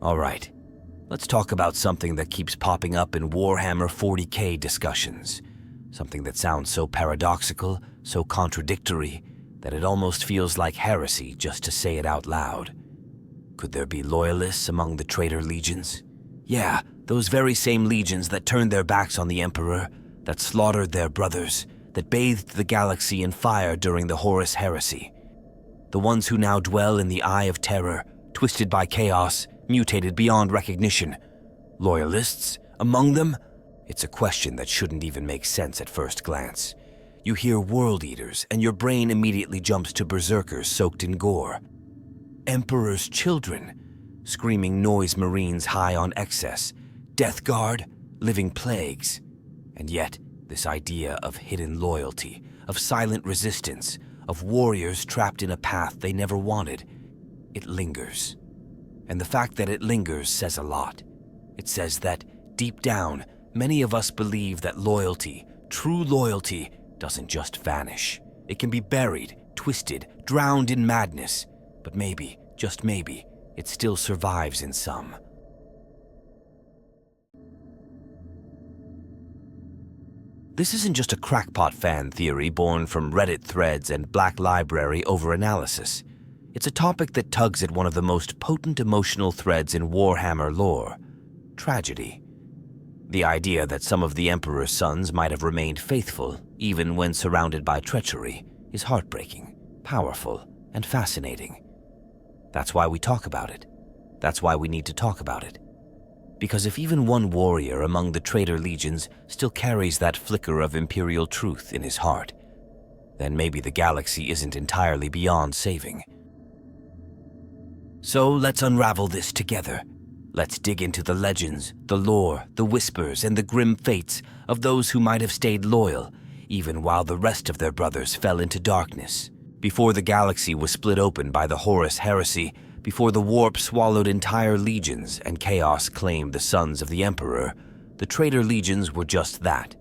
Alright, let's talk about something that keeps popping up in Warhammer 40k discussions. Something that sounds so paradoxical, so contradictory, that it almost feels like heresy just to say it out loud. Could there be loyalists among the traitor legions? Yeah, those very same legions that turned their backs on the Emperor, that slaughtered their brothers, that bathed the galaxy in fire during the Horus heresy. The ones who now dwell in the Eye of Terror, twisted by chaos, mutated beyond recognition. Loyalists? Among them? It's a question that shouldn't even make sense at first glance. You hear World Eaters, and your brain immediately jumps to berserkers soaked in gore. Emperor's children, screaming noise marines high on excess, Death Guard, living plagues. And yet, this idea of hidden loyalty, of silent resistance, of warriors trapped in a path they never wanted, it lingers. And the fact that it lingers says a lot. It says that, deep down, many of us believe that loyalty, true loyalty, doesn't just vanish. It can be buried, twisted, drowned in madness. But maybe, just maybe, it still survives in some. This isn't just a crackpot fan theory born from Reddit threads and Black Library over-analysis. It's a topic that tugs at one of the most potent emotional threads in Warhammer lore: tragedy. The idea that some of the Emperor's sons might have remained faithful, even when surrounded by treachery, is heartbreaking, powerful, and fascinating. That's why we talk about it. That's why we need to talk about it. Because if even one warrior among the traitor legions still carries that flicker of Imperial truth in his heart, then maybe the galaxy isn't entirely beyond saving. So let's unravel this together. Let's dig into the legends, the lore, the whispers, and the grim fates of those who might have stayed loyal, even while the rest of their brothers fell into darkness. Before the galaxy was split open by the Horus heresy, before the warp swallowed entire legions and chaos claimed the sons of the Emperor, the traitor legions were just that,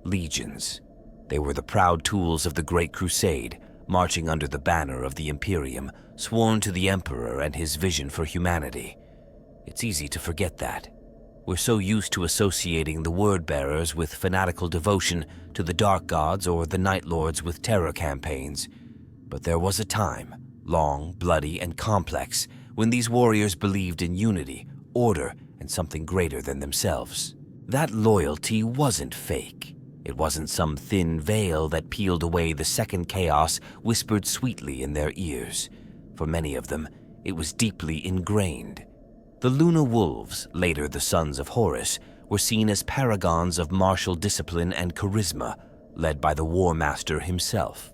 legions. They were the proud tools of the Great Crusade, marching under the banner of the Imperium, sworn to the Emperor and his vision for humanity. It's easy to forget that. We're so used to associating the word-bearers with fanatical devotion to the Dark Gods or the Night Lords with terror campaigns. But there was a time, long, bloody, and complex, when these warriors believed in unity, order, and something greater than themselves. That loyalty wasn't fake. It wasn't some thin veil that peeled away the second chaos whispered sweetly in their ears. For many of them, it was deeply ingrained. The Luna Wolves, later the Sons of Horus, were seen as paragons of martial discipline and charisma, led by the War Master himself.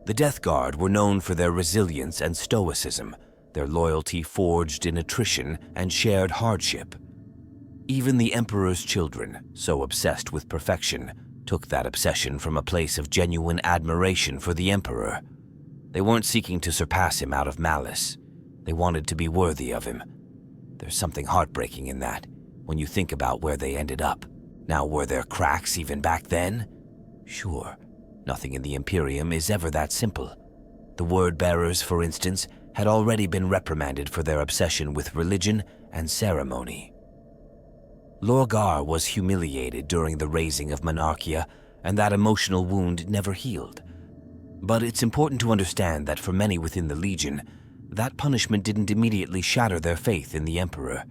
The Death Guard were known for their resilience and stoicism, their loyalty forged in attrition and shared hardship. Even the Emperor's children, so obsessed with perfection, took that obsession from a place of genuine admiration for the Emperor. They weren't seeking to surpass him out of malice. They wanted to be worthy of him. There's something heartbreaking in that, when you think about where they ended up. Now, were there cracks even back then? Sure, nothing in the Imperium is ever that simple. The word-bearers, for instance, had already been reprimanded for their obsession with religion and ceremony. Lorgar was humiliated during the raising of Monarchia, and that emotional wound never healed. But it's important to understand that for many within the Legion, that punishment didn't immediately shatter their faith in the Emperor.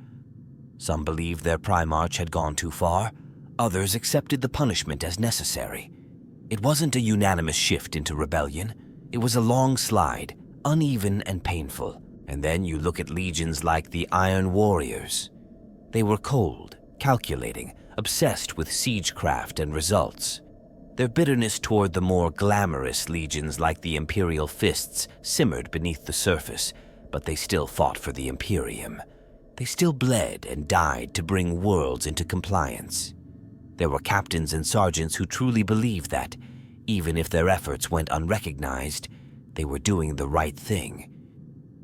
Some believed their Primarch had gone too far, others accepted the punishment as necessary. It wasn't a unanimous shift into rebellion. It was a long slide, uneven and painful. And then you look at legions like the Iron Warriors. They were cold, calculating, obsessed with siegecraft and results. Their bitterness toward the more glamorous legions like the Imperial Fists simmered beneath the surface, but they still fought for the Imperium. They still bled and died to bring worlds into compliance. There were captains and sergeants who truly believed that, even if their efforts went unrecognized, they were doing the right thing.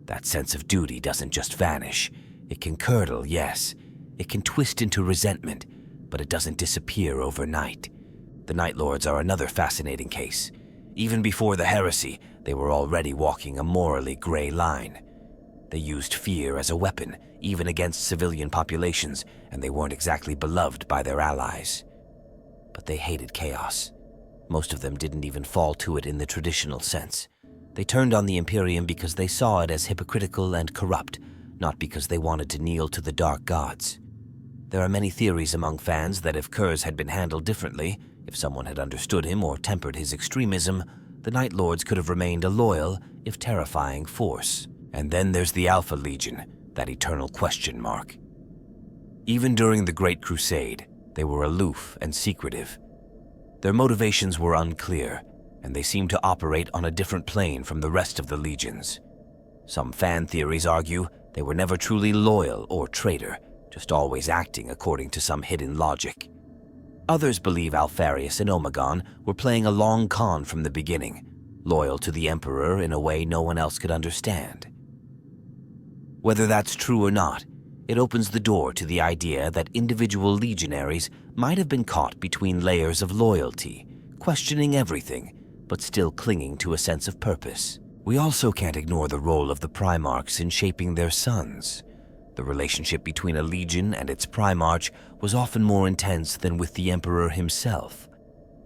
That sense of duty doesn't just vanish. It can curdle, yes. It can twist into resentment, but it doesn't disappear overnight. The Night Lords are another fascinating case. Even before the heresy, they were already walking a morally gray line. They used fear as a weapon, even against civilian populations, and they weren't exactly beloved by their allies. But they hated chaos. Most of them didn't even fall to it in the traditional sense. They turned on the Imperium because they saw it as hypocritical and corrupt, not because they wanted to kneel to the dark gods. There are many theories among fans that if Kurz had been handled differently, if someone had understood him or tempered his extremism, the Night Lords could have remained a loyal, if terrifying, force. And then there's the Alpha Legion, that eternal question mark. Even during the Great Crusade, they were aloof and secretive. Their motivations were unclear, and they seemed to operate on a different plane from the rest of the legions. Some fan theories argue they were never truly loyal or traitor, just always acting according to some hidden logic. Others believe Alpharius and Omegon were playing a long con from the beginning, loyal to the Emperor in a way no one else could understand. Whether that's true or not, it opens the door to the idea that individual legionaries might have been caught between layers of loyalty, questioning everything, but still clinging to a sense of purpose. We also can't ignore the role of the Primarchs in shaping their sons. The relationship between a legion and its Primarch was often more intense than with the Emperor himself.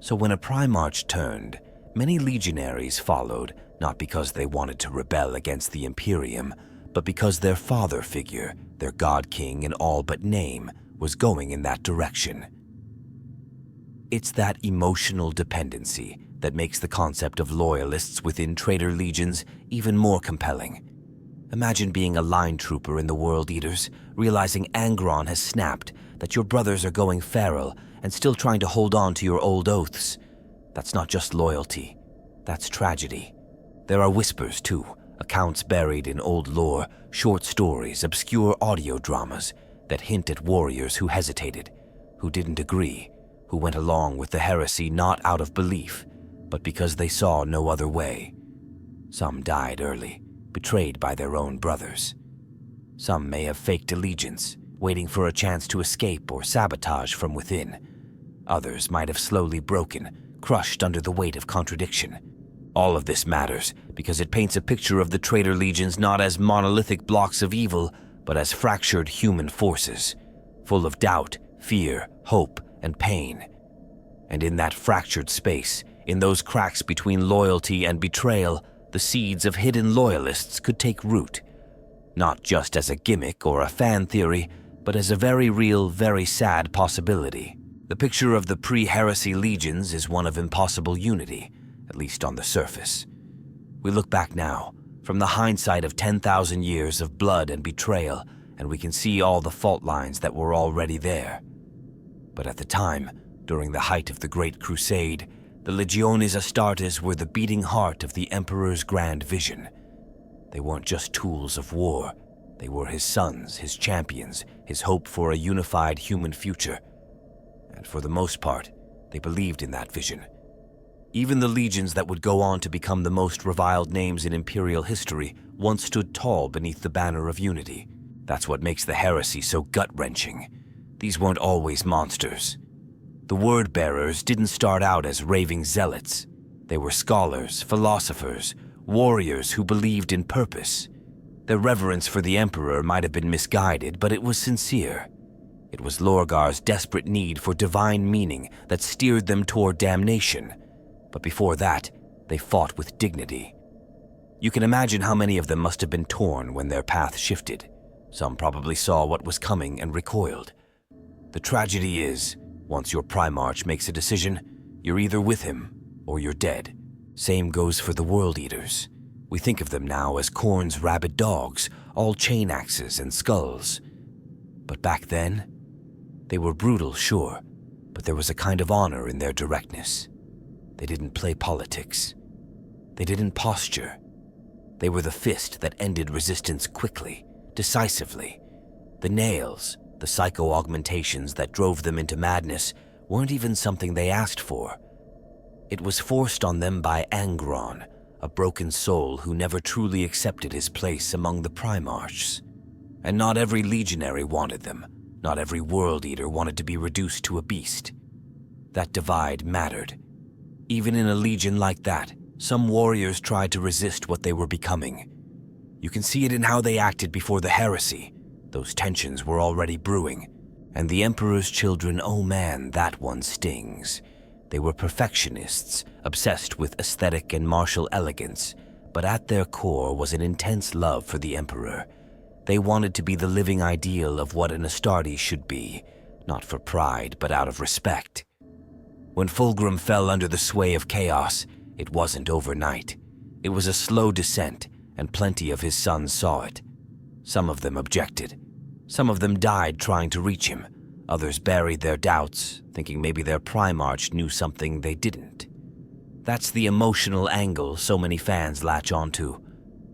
So when a Primarch turned, many legionaries followed, not because they wanted to rebel against the Imperium, but because their father figure, their god king in all but name, was going in that direction. It's that emotional dependency that makes the concept of loyalists within traitor legions even more compelling. Imagine being a line trooper in the World Eaters, realizing Angron has snapped, that your brothers are going feral, and still trying to hold on to your old oaths. That's not just loyalty, that's tragedy. There are whispers too, accounts buried in old lore, short stories, obscure audio dramas that hint at warriors who hesitated, who didn't agree, who went along with the heresy not out of belief, but because they saw no other way. Some died early, betrayed by their own brothers. Some may have faked allegiance, waiting for a chance to escape or sabotage from within. Others might have slowly broken, crushed under the weight of contradiction. All of this matters because it paints a picture of the traitor legions not as monolithic blocks of evil, but as fractured human forces, full of doubt, fear, hope, and pain. And in that fractured space, in those cracks between loyalty and betrayal, the seeds of hidden loyalists could take root, not just as a gimmick or a fan theory, but as a very real, very sad possibility. The picture of the pre-heresy legions is one of impossible unity, at least on the surface. We look back now, from the hindsight of 10,000 years of blood and betrayal, and we can see all the fault lines that were already there. But at the time, during the height of the Great Crusade, the Legiones Astartes were the beating heart of the Emperor's grand vision. They weren't just tools of war. They were his sons, his champions, his hope for a unified human future. And for the most part, they believed in that vision. Even the legions that would go on to become the most reviled names in Imperial history once stood tall beneath the banner of unity. That's what makes the heresy so gut-wrenching. These weren't always monsters. The word-bearers didn't start out as raving zealots. They were scholars, philosophers, warriors who believed in purpose. Their reverence for the Emperor might have been misguided, but it was sincere. It was Lorgar's desperate need for divine meaning that steered them toward damnation. But before that, they fought with dignity. You can imagine how many of them must have been torn when their path shifted. Some probably saw what was coming and recoiled. The tragedy is, once your Primarch makes a decision, you're either with him or you're dead. Same goes for the World Eaters. We think of them now as Khorne's rabid dogs, all chain axes and skulls. But back then, they were brutal, sure, but there was a kind of honor in their directness. They didn't play politics. They didn't posture. They were the fist that ended resistance quickly, decisively. The nails, the psycho-augmentations that drove them into madness, weren't even something they asked for. It was forced on them by Angron, a broken soul who never truly accepted his place among the Primarchs. And not every legionary wanted them. Not every World Eater wanted to be reduced to a beast. That divide mattered. Even in a legion like that, some warriors tried to resist what they were becoming. You can see it in how they acted before the heresy. Those tensions were already brewing. And the Emperor's children, oh man, that one stings. They were perfectionists, obsessed with aesthetic and martial elegance, but at their core was an intense love for the Emperor. They wanted to be the living ideal of what an Astartes should be, not for pride, but out of respect. When Fulgrim fell under the sway of chaos, it wasn't overnight. It was a slow descent, and plenty of his sons saw it. Some of them objected. Some of them died trying to reach him. Others buried their doubts, thinking maybe their Primarch knew something they didn't. That's the emotional angle so many fans latch onto.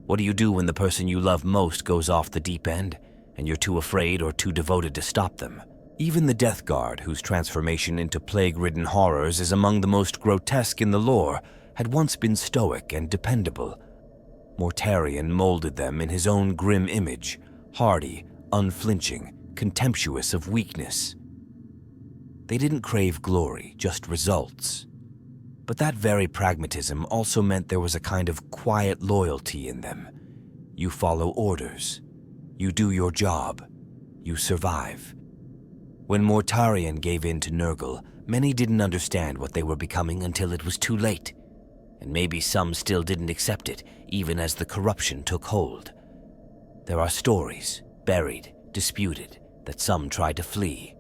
What do you do when the person you love most goes off the deep end, and you're too afraid or too devoted to stop them? Even the Death Guard, whose transformation into plague-ridden horrors is among the most grotesque in the lore, had once been stoic and dependable. Mortarion molded them in his own grim image, hardy, unflinching, contemptuous of weakness. They didn't crave glory, just results. But that very pragmatism also meant there was a kind of quiet loyalty in them. You follow orders. You do your job. You survive. When Mortarion gave in to Nurgle, many didn't understand what they were becoming until it was too late. And maybe some still didn't accept it, even as the corruption took hold. There are stories, buried, disputed, that some tried to flee,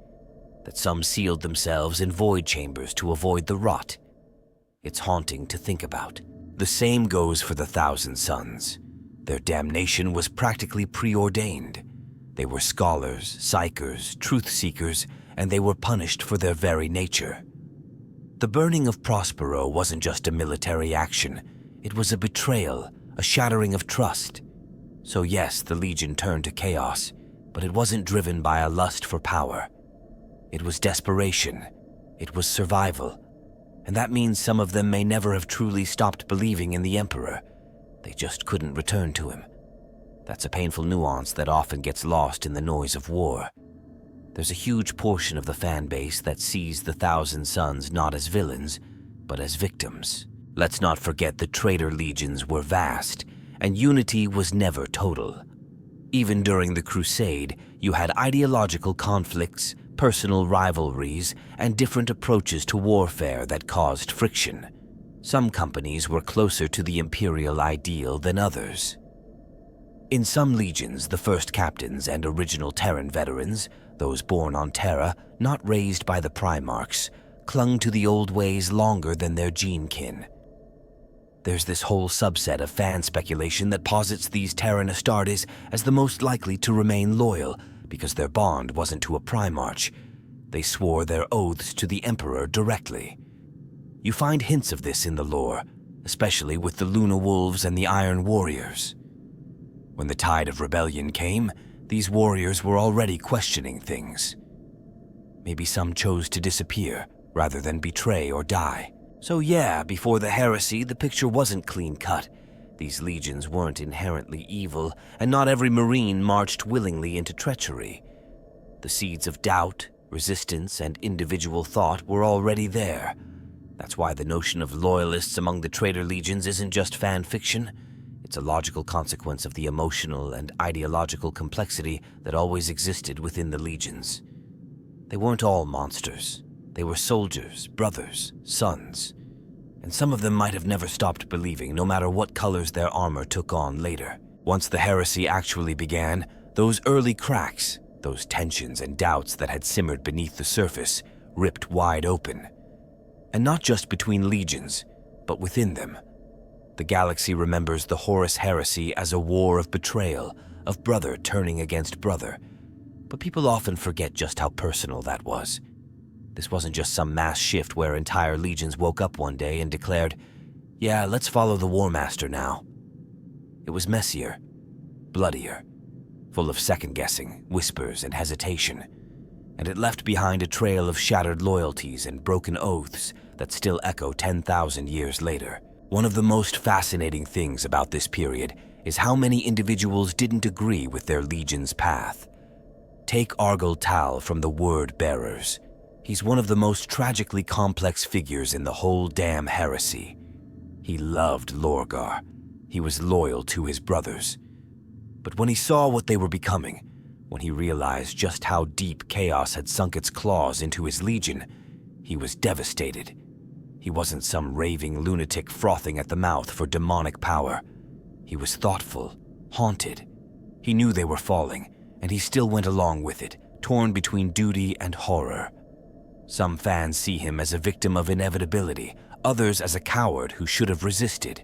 that some sealed themselves in void chambers to avoid the rot. It's haunting to think about. The same goes for the Thousand Sons. Their damnation was practically preordained. They were scholars, psychers, truth-seekers, and they were punished for their very nature. The burning of Prospero wasn't just a military action. It was a betrayal, a shattering of trust. So yes, the Legion turned to chaos, but it wasn't driven by a lust for power. It was desperation. It was survival. And that means some of them may never have truly stopped believing in the Emperor. They just couldn't return to him. That's a painful nuance that often gets lost in the noise of war. There's a huge portion of the fan base that sees the Thousand Sons not as villains, but as victims. Let's not forget the traitor legions were vast, and unity was never total. Even during the Crusade, you had ideological conflicts, personal rivalries, and different approaches to warfare that caused friction. Some companies were closer to the imperial ideal than others. In some legions, the first captains and original Terran veterans, those born on Terra, not raised by the Primarchs, clung to the old ways longer than their gene kin. There's this whole subset of fan speculation that posits these Terran Astartes as the most likely to remain loyal because their bond wasn't to a Primarch. They swore their oaths to the Emperor directly. You find hints of this in the lore, especially with the Luna Wolves and the Iron Warriors. When the tide of rebellion came, these warriors were already questioning things. Maybe some chose to disappear rather than betray or die. So yeah, before the heresy, the picture wasn't clean-cut. These legions weren't inherently evil, and not every Marine marched willingly into treachery. The seeds of doubt, resistance, and individual thought were already there. That's why the notion of loyalists among the traitor legions isn't just fan fiction. It's a logical consequence of the emotional and ideological complexity that always existed within the legions. They weren't all monsters. They were soldiers, brothers, sons. And some of them might have never stopped believing, no matter what colors their armor took on later. Once the heresy actually began, those early cracks, those tensions and doubts that had simmered beneath the surface, ripped wide open. And not just between legions, but within them. The galaxy remembers the Horus heresy as a war of betrayal, of brother turning against brother. But people often forget just how personal that was. This wasn't just some mass shift where entire legions woke up one day and declared, "Yeah, let's follow the War Master now." It was messier, bloodier, full of second-guessing, whispers, and hesitation. And it left behind a trail of shattered loyalties and broken oaths that still echo 10,000 years later. One of the most fascinating things about this period is how many individuals didn't agree with their legion's path. Take Argol Tal from the Word Bearers. He's one of the most tragically complex figures in the whole damn heresy. He loved Lorgar. He was loyal to his brothers. But when he saw what they were becoming, when he realized just how deep chaos had sunk its claws into his legion, he was devastated. He wasn't some raving lunatic frothing at the mouth for demonic power. He was thoughtful, haunted. He knew they were falling, and he still went along with it, torn between duty and horror. Some fans see him as a victim of inevitability, others as a coward who should have resisted.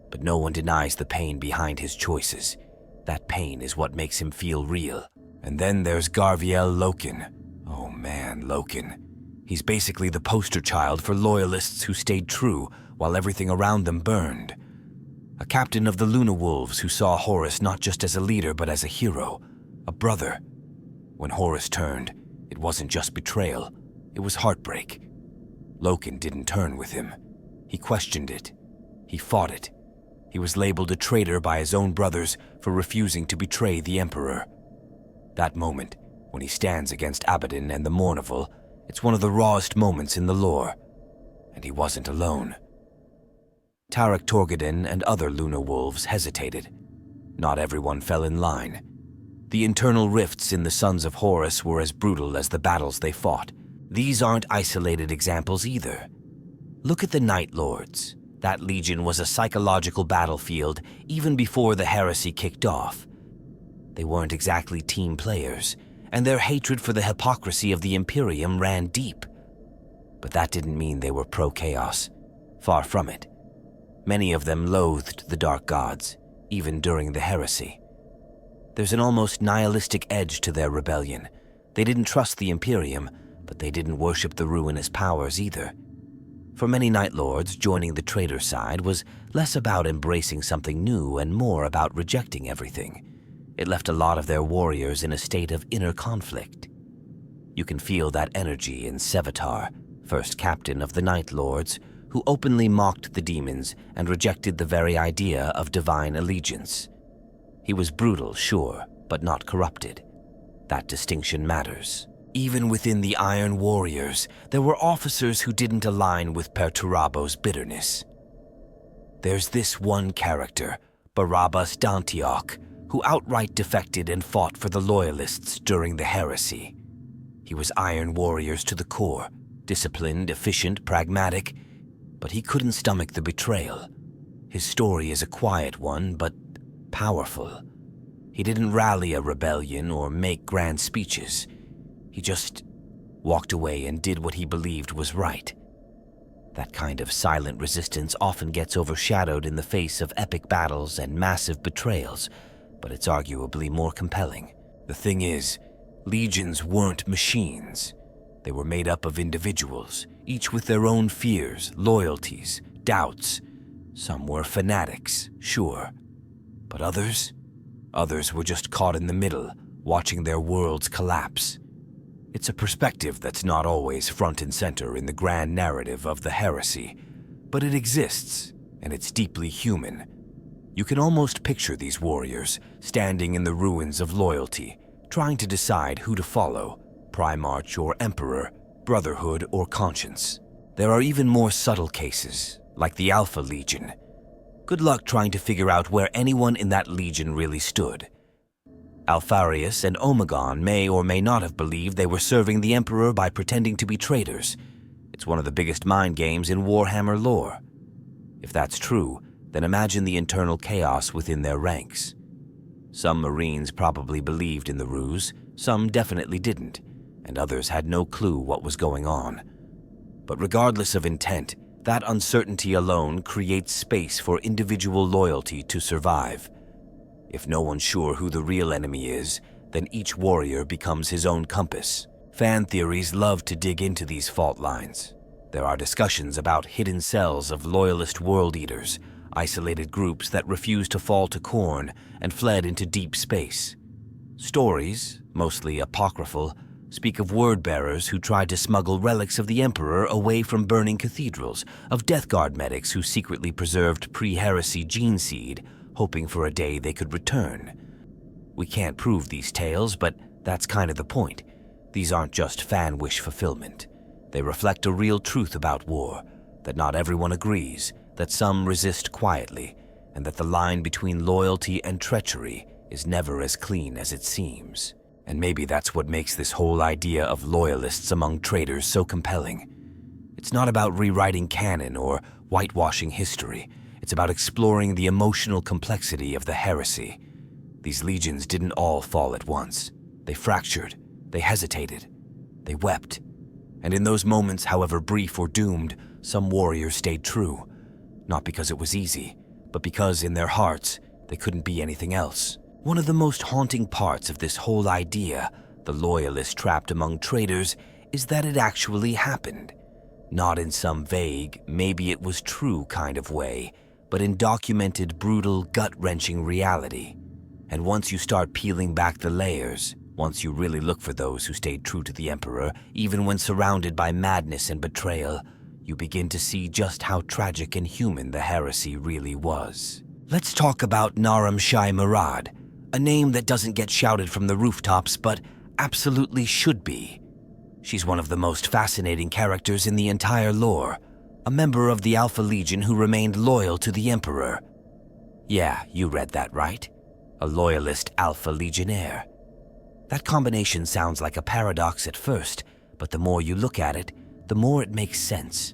But no one denies the pain behind his choices. That pain is what makes him feel real. And then there's Garviel Loken. Oh man, Loken. He's basically the poster child for loyalists who stayed true while everything around them burned. A captain of the Luna Wolves who saw Horus not just as a leader but as a hero, a brother. When Horus turned, it wasn't just betrayal, it was heartbreak. Loken didn't turn with him. He questioned it. He fought it. He was labeled a traitor by his own brothers for refusing to betray the Emperor. That moment, when he stands against Abaddon and the Mournival, it's one of the rawest moments in the lore. And he wasn't alone. Tarak Torgadin and other Luna Wolves hesitated. Not everyone fell in line. The internal rifts in the Sons of Horus were as brutal as the battles they fought. These aren't isolated examples either. Look at the Night Lords. That legion was a psychological battlefield even before the heresy kicked off. They weren't exactly team players, and their hatred for the hypocrisy of the Imperium ran deep. But that didn't mean they were pro-chaos. Far from it. Many of them loathed the Dark Gods, even during the heresy. There's an almost nihilistic edge to their rebellion. They didn't trust the Imperium, but they didn't worship the ruinous powers either. For many Night Lords, joining the traitor side was less about embracing something new and more about rejecting everything. It left a lot of their warriors in a state of inner conflict. You can feel that energy in Sevatar, first captain of the Night Lords, who openly mocked the demons and rejected the very idea of divine allegiance. He was brutal, sure, but not corrupted. That distinction matters. Even within the Iron Warriors, there were officers who didn't align with Perturabo's bitterness. There's this one character, Barabbas Dantioch, who outright defected and fought for the Loyalists during the heresy. He was Iron Warriors to the core, disciplined, efficient, pragmatic, but he couldn't stomach the betrayal. His story is a quiet one, but powerful. He didn't rally a rebellion or make grand speeches. He just walked away and did what he believed was right. That kind of silent resistance often gets overshadowed in the face of epic battles and massive betrayals, but it's arguably more compelling. The thing is, legions weren't machines. They were made up of individuals, each with their own fears, loyalties, doubts. Some were fanatics, sure. But others were just caught in the middle, watching their worlds collapse. It's a perspective that's not always front and center in the grand narrative of the heresy, but it exists, and it's deeply human. You can almost picture these warriors standing in the ruins of loyalty, trying to decide who to follow, Primarch or Emperor, Brotherhood or Conscience. There are even more subtle cases, like the Alpha Legion. Good luck trying to figure out where anyone in that legion really stood. Alpharius and Omegon may or may not have believed they were serving the Emperor by pretending to be traitors. It's one of the biggest mind games in Warhammer lore. If that's true, then imagine the internal chaos within their ranks. Some Marines probably believed in the ruse, some definitely didn't, and others had no clue what was going on. But regardless of intent, that uncertainty alone creates space for individual loyalty to survive. If no one's sure who the real enemy is, then each warrior becomes his own compass. Fan theories love to dig into these fault lines. There are discussions about hidden cells of loyalist world eaters, isolated groups that refused to fall to Khorne and fled into deep space. Stories, mostly apocryphal, speak of word-bearers who tried to smuggle relics of the Emperor away from burning cathedrals, of Death Guard medics who secretly preserved pre-heresy gene seed, hoping for a day they could return. We can't prove these tales, but that's kind of the point. These aren't just fan wish fulfillment. They reflect a real truth about war, that not everyone agrees, that some resist quietly, and that the line between loyalty and treachery is never as clean as it seems. And maybe that's what makes this whole idea of loyalists among traitors so compelling. It's not about rewriting canon or whitewashing history. It's about exploring the emotional complexity of the heresy. These legions didn't all fall at once. They fractured, they hesitated, they wept. And in those moments, however brief or doomed, some warriors stayed true. Not because it was easy, but because in their hearts, they couldn't be anything else. One of the most haunting parts of this whole idea, the loyalist trapped among traitors, is that it actually happened. Not in some vague, maybe it was true kind of way, but in documented, brutal, gut-wrenching reality. And once you start peeling back the layers, once you really look for those who stayed true to the Emperor, even when surrounded by madness and betrayal, you begin to see just how tragic and human the heresy really was. Let's talk about Naram Shai Murad, a name that doesn't get shouted from the rooftops, but absolutely should be. She's one of the most fascinating characters in the entire lore, a member of the Alpha Legion who remained loyal to the Emperor. Yeah, you read that right. A loyalist Alpha Legionnaire. That combination sounds like a paradox at first, but the more you look at it, the more it makes sense.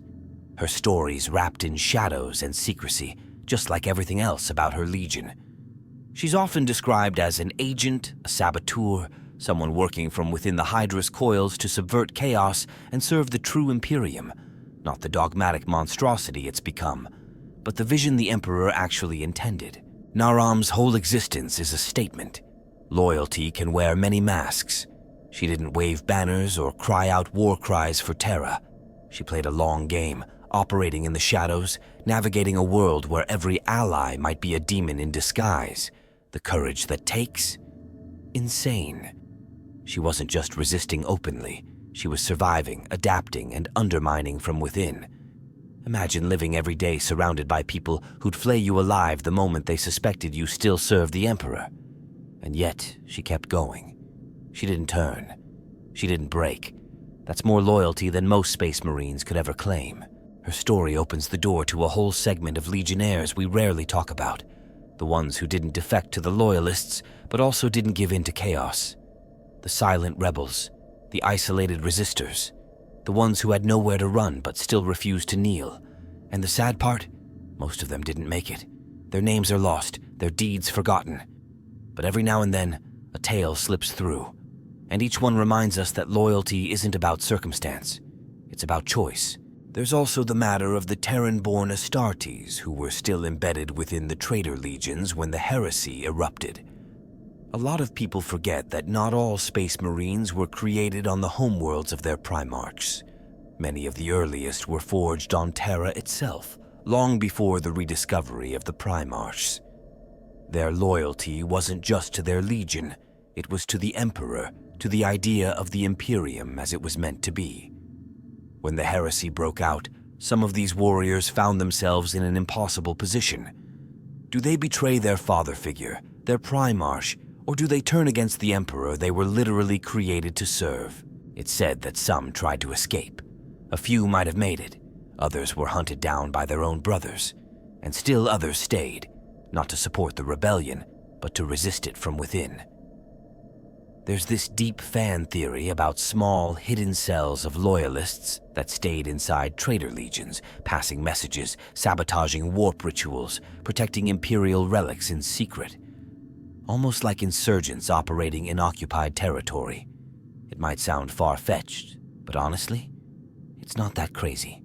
Her story's wrapped in shadows and secrecy, just like everything else about her legion. She's often described as an agent, a saboteur, someone working from within the Hydra's coils to subvert chaos and serve the true Imperium, not the dogmatic monstrosity it's become, but the vision the Emperor actually intended. Naram's whole existence is a statement. Loyalty can wear many masks. She didn't wave banners or cry out war cries for Terra. She played a long game, operating in the shadows, navigating a world where every ally might be a demon in disguise. The courage that takes? Insane. She wasn't just resisting openly. She was surviving, adapting, and undermining from within. Imagine living every day surrounded by people who'd flay you alive the moment they suspected you still served the Emperor. And yet, she kept going. She didn't turn. She didn't break. That's more loyalty than most Space Marines could ever claim. Her story opens the door to a whole segment of Legionnaires we rarely talk about. The ones who didn't defect to the Loyalists, but also didn't give in to chaos. The silent rebels, the isolated resistors, the ones who had nowhere to run but still refused to kneel. And the sad part? Most of them didn't make it. Their names are lost, their deeds forgotten. But every now and then, a tale slips through. And each one reminds us that loyalty isn't about circumstance. It's about choice. There's also the matter of the Terran-born Astartes who were still embedded within the traitor legions when the heresy erupted. A lot of people forget that not all Space Marines were created on the homeworlds of their Primarchs. Many of the earliest were forged on Terra itself, long before the rediscovery of the Primarchs. Their loyalty wasn't just to their legion, it was to the Emperor, to the idea of the Imperium as it was meant to be. When the heresy broke out, some of these warriors found themselves in an impossible position. Do they betray their father figure, their Primarch, or do they turn against the Emperor they were literally created to serve? It's said that some tried to escape. A few might have made it. Others were hunted down by their own brothers. And still others stayed, not to support the rebellion, but to resist it from within. There's this deep fan theory about small, hidden cells of loyalists that stayed inside traitor legions, passing messages, sabotaging warp rituals, protecting Imperial relics in secret. Almost like insurgents operating in occupied territory. It might sound far-fetched, but honestly, it's not that crazy.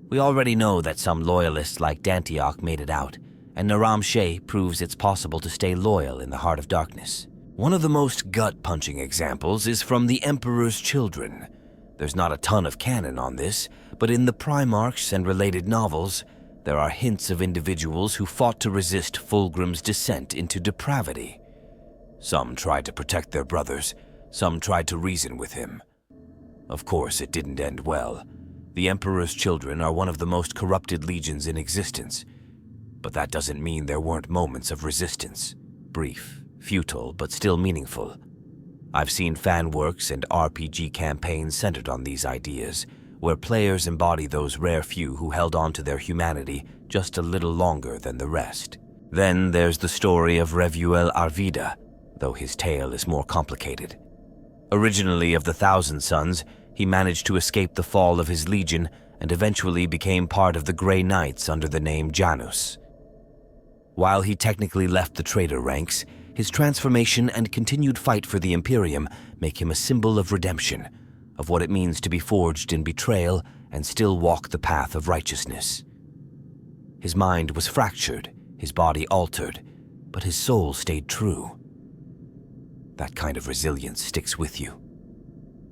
We already know that some loyalists like Dantioch made it out, and Naram Shai proves it's possible to stay loyal in the heart of darkness. One of the most gut-punching examples is from the Emperor's Children. There's not a ton of canon on this, but in the Primarchs and related novels, there are hints of individuals who fought to resist Fulgrim's descent into depravity. Some tried to protect their brothers, some tried to reason with him. Of course, it didn't end well. The Emperor's Children are one of the most corrupted legions in existence. But that doesn't mean there weren't moments of resistance. Brief, futile, but still meaningful. I've seen fan works and RPG campaigns centered on these ideas, where players embody those rare few who held on to their humanity just a little longer than the rest. Then there's the story of Revuel Arvida, though his tale is more complicated. Originally of the Thousand Sons, he managed to escape the fall of his legion and eventually became part of the Grey Knights under the name Janus. While he technically left the traitor ranks, his transformation and continued fight for the Imperium make him a symbol of redemption, of what it means to be forged in betrayal and still walk the path of righteousness. His mind was fractured, his body altered, but his soul stayed true. That kind of resilience sticks with you.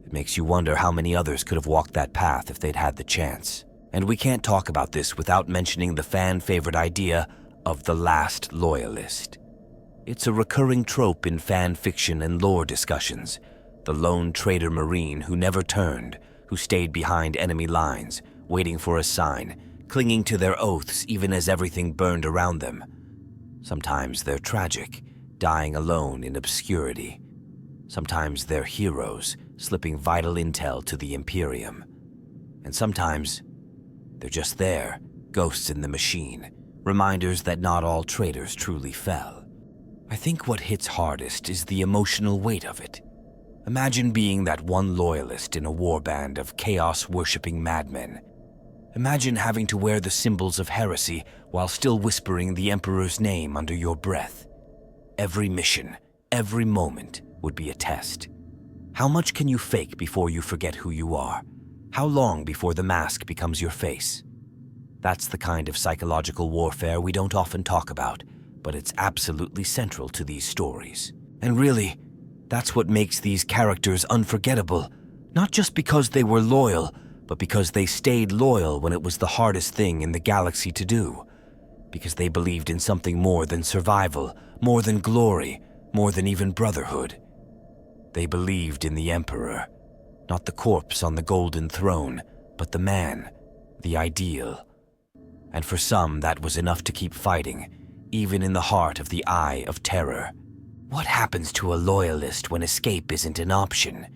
It makes you wonder how many others could have walked that path if they'd had the chance. And we can't talk about this without mentioning the fan-favorite idea of the last Loyalist. It's a recurring trope in fan fiction and lore discussions. The lone traitor Marine who never turned, who stayed behind enemy lines, waiting for a sign, clinging to their oaths even as everything burned around them. Sometimes they're tragic, dying alone in obscurity. Sometimes they're heroes, slipping vital intel to the Imperium. And sometimes they're just there, ghosts in the machine, reminders that not all traitors truly fell. I think what hits hardest is the emotional weight of it. Imagine being that one loyalist in a warband of chaos-worshipping madmen. Imagine having to wear the symbols of heresy while still whispering the Emperor's name under your breath. Every mission, every moment would be a test. How much can you fake before you forget who you are? How long before the mask becomes your face? That's the kind of psychological warfare we don't often talk about, but it's absolutely central to these stories. And really, that's what makes these characters unforgettable, not just because they were loyal, but because they stayed loyal when it was the hardest thing in the galaxy to do. Because they believed in something more than survival, more than glory, more than even brotherhood. They believed in the Emperor, not the corpse on the golden throne, but the man, the ideal. And for some, that was enough to keep fighting, even in the heart of the Eye of Terror. What happens to a loyalist when escape isn't an option?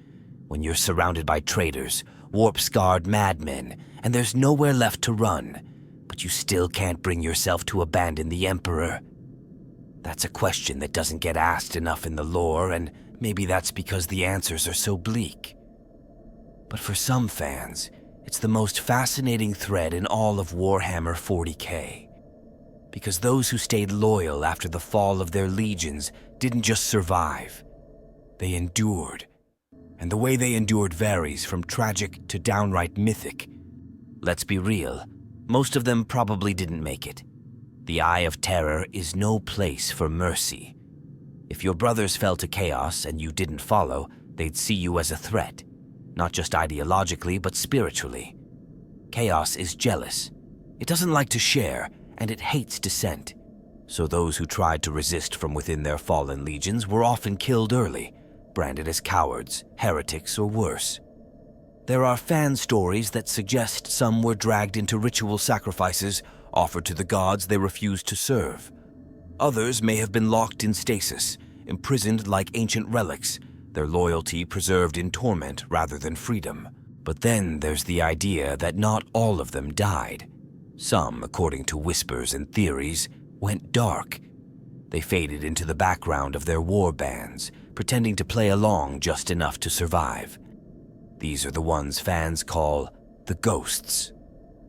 When you're surrounded by traitors, warp-scarred madmen, and there's nowhere left to run, but you still can't bring yourself to abandon the Emperor? That's a question that doesn't get asked enough in the lore, and maybe that's because the answers are so bleak. But for some fans, it's the most fascinating thread in all of Warhammer 40k. Because those who stayed loyal after the fall of their legions didn't just survive, they endured. And the way they endured varies from tragic to downright mythic. Let's be real, most of them probably didn't make it. The Eye of Terror is no place for mercy. If your brothers fell to chaos and you didn't follow, they'd see you as a threat, not just ideologically, but spiritually. Chaos is jealous. It doesn't like to share, and it hates dissent. So those who tried to resist from within their fallen legions were often killed early, branded as cowards, heretics, or worse. There are fan stories that suggest some were dragged into ritual sacrifices offered to the gods they refused to serve. Others may have been locked in stasis, imprisoned like ancient relics, their loyalty preserved in torment rather than freedom. But then there's the idea that not all of them died. Some, according to whispers and theories, went dark. They faded into the background of their war bands, pretending to play along just enough to survive. These are the ones fans call the Ghosts.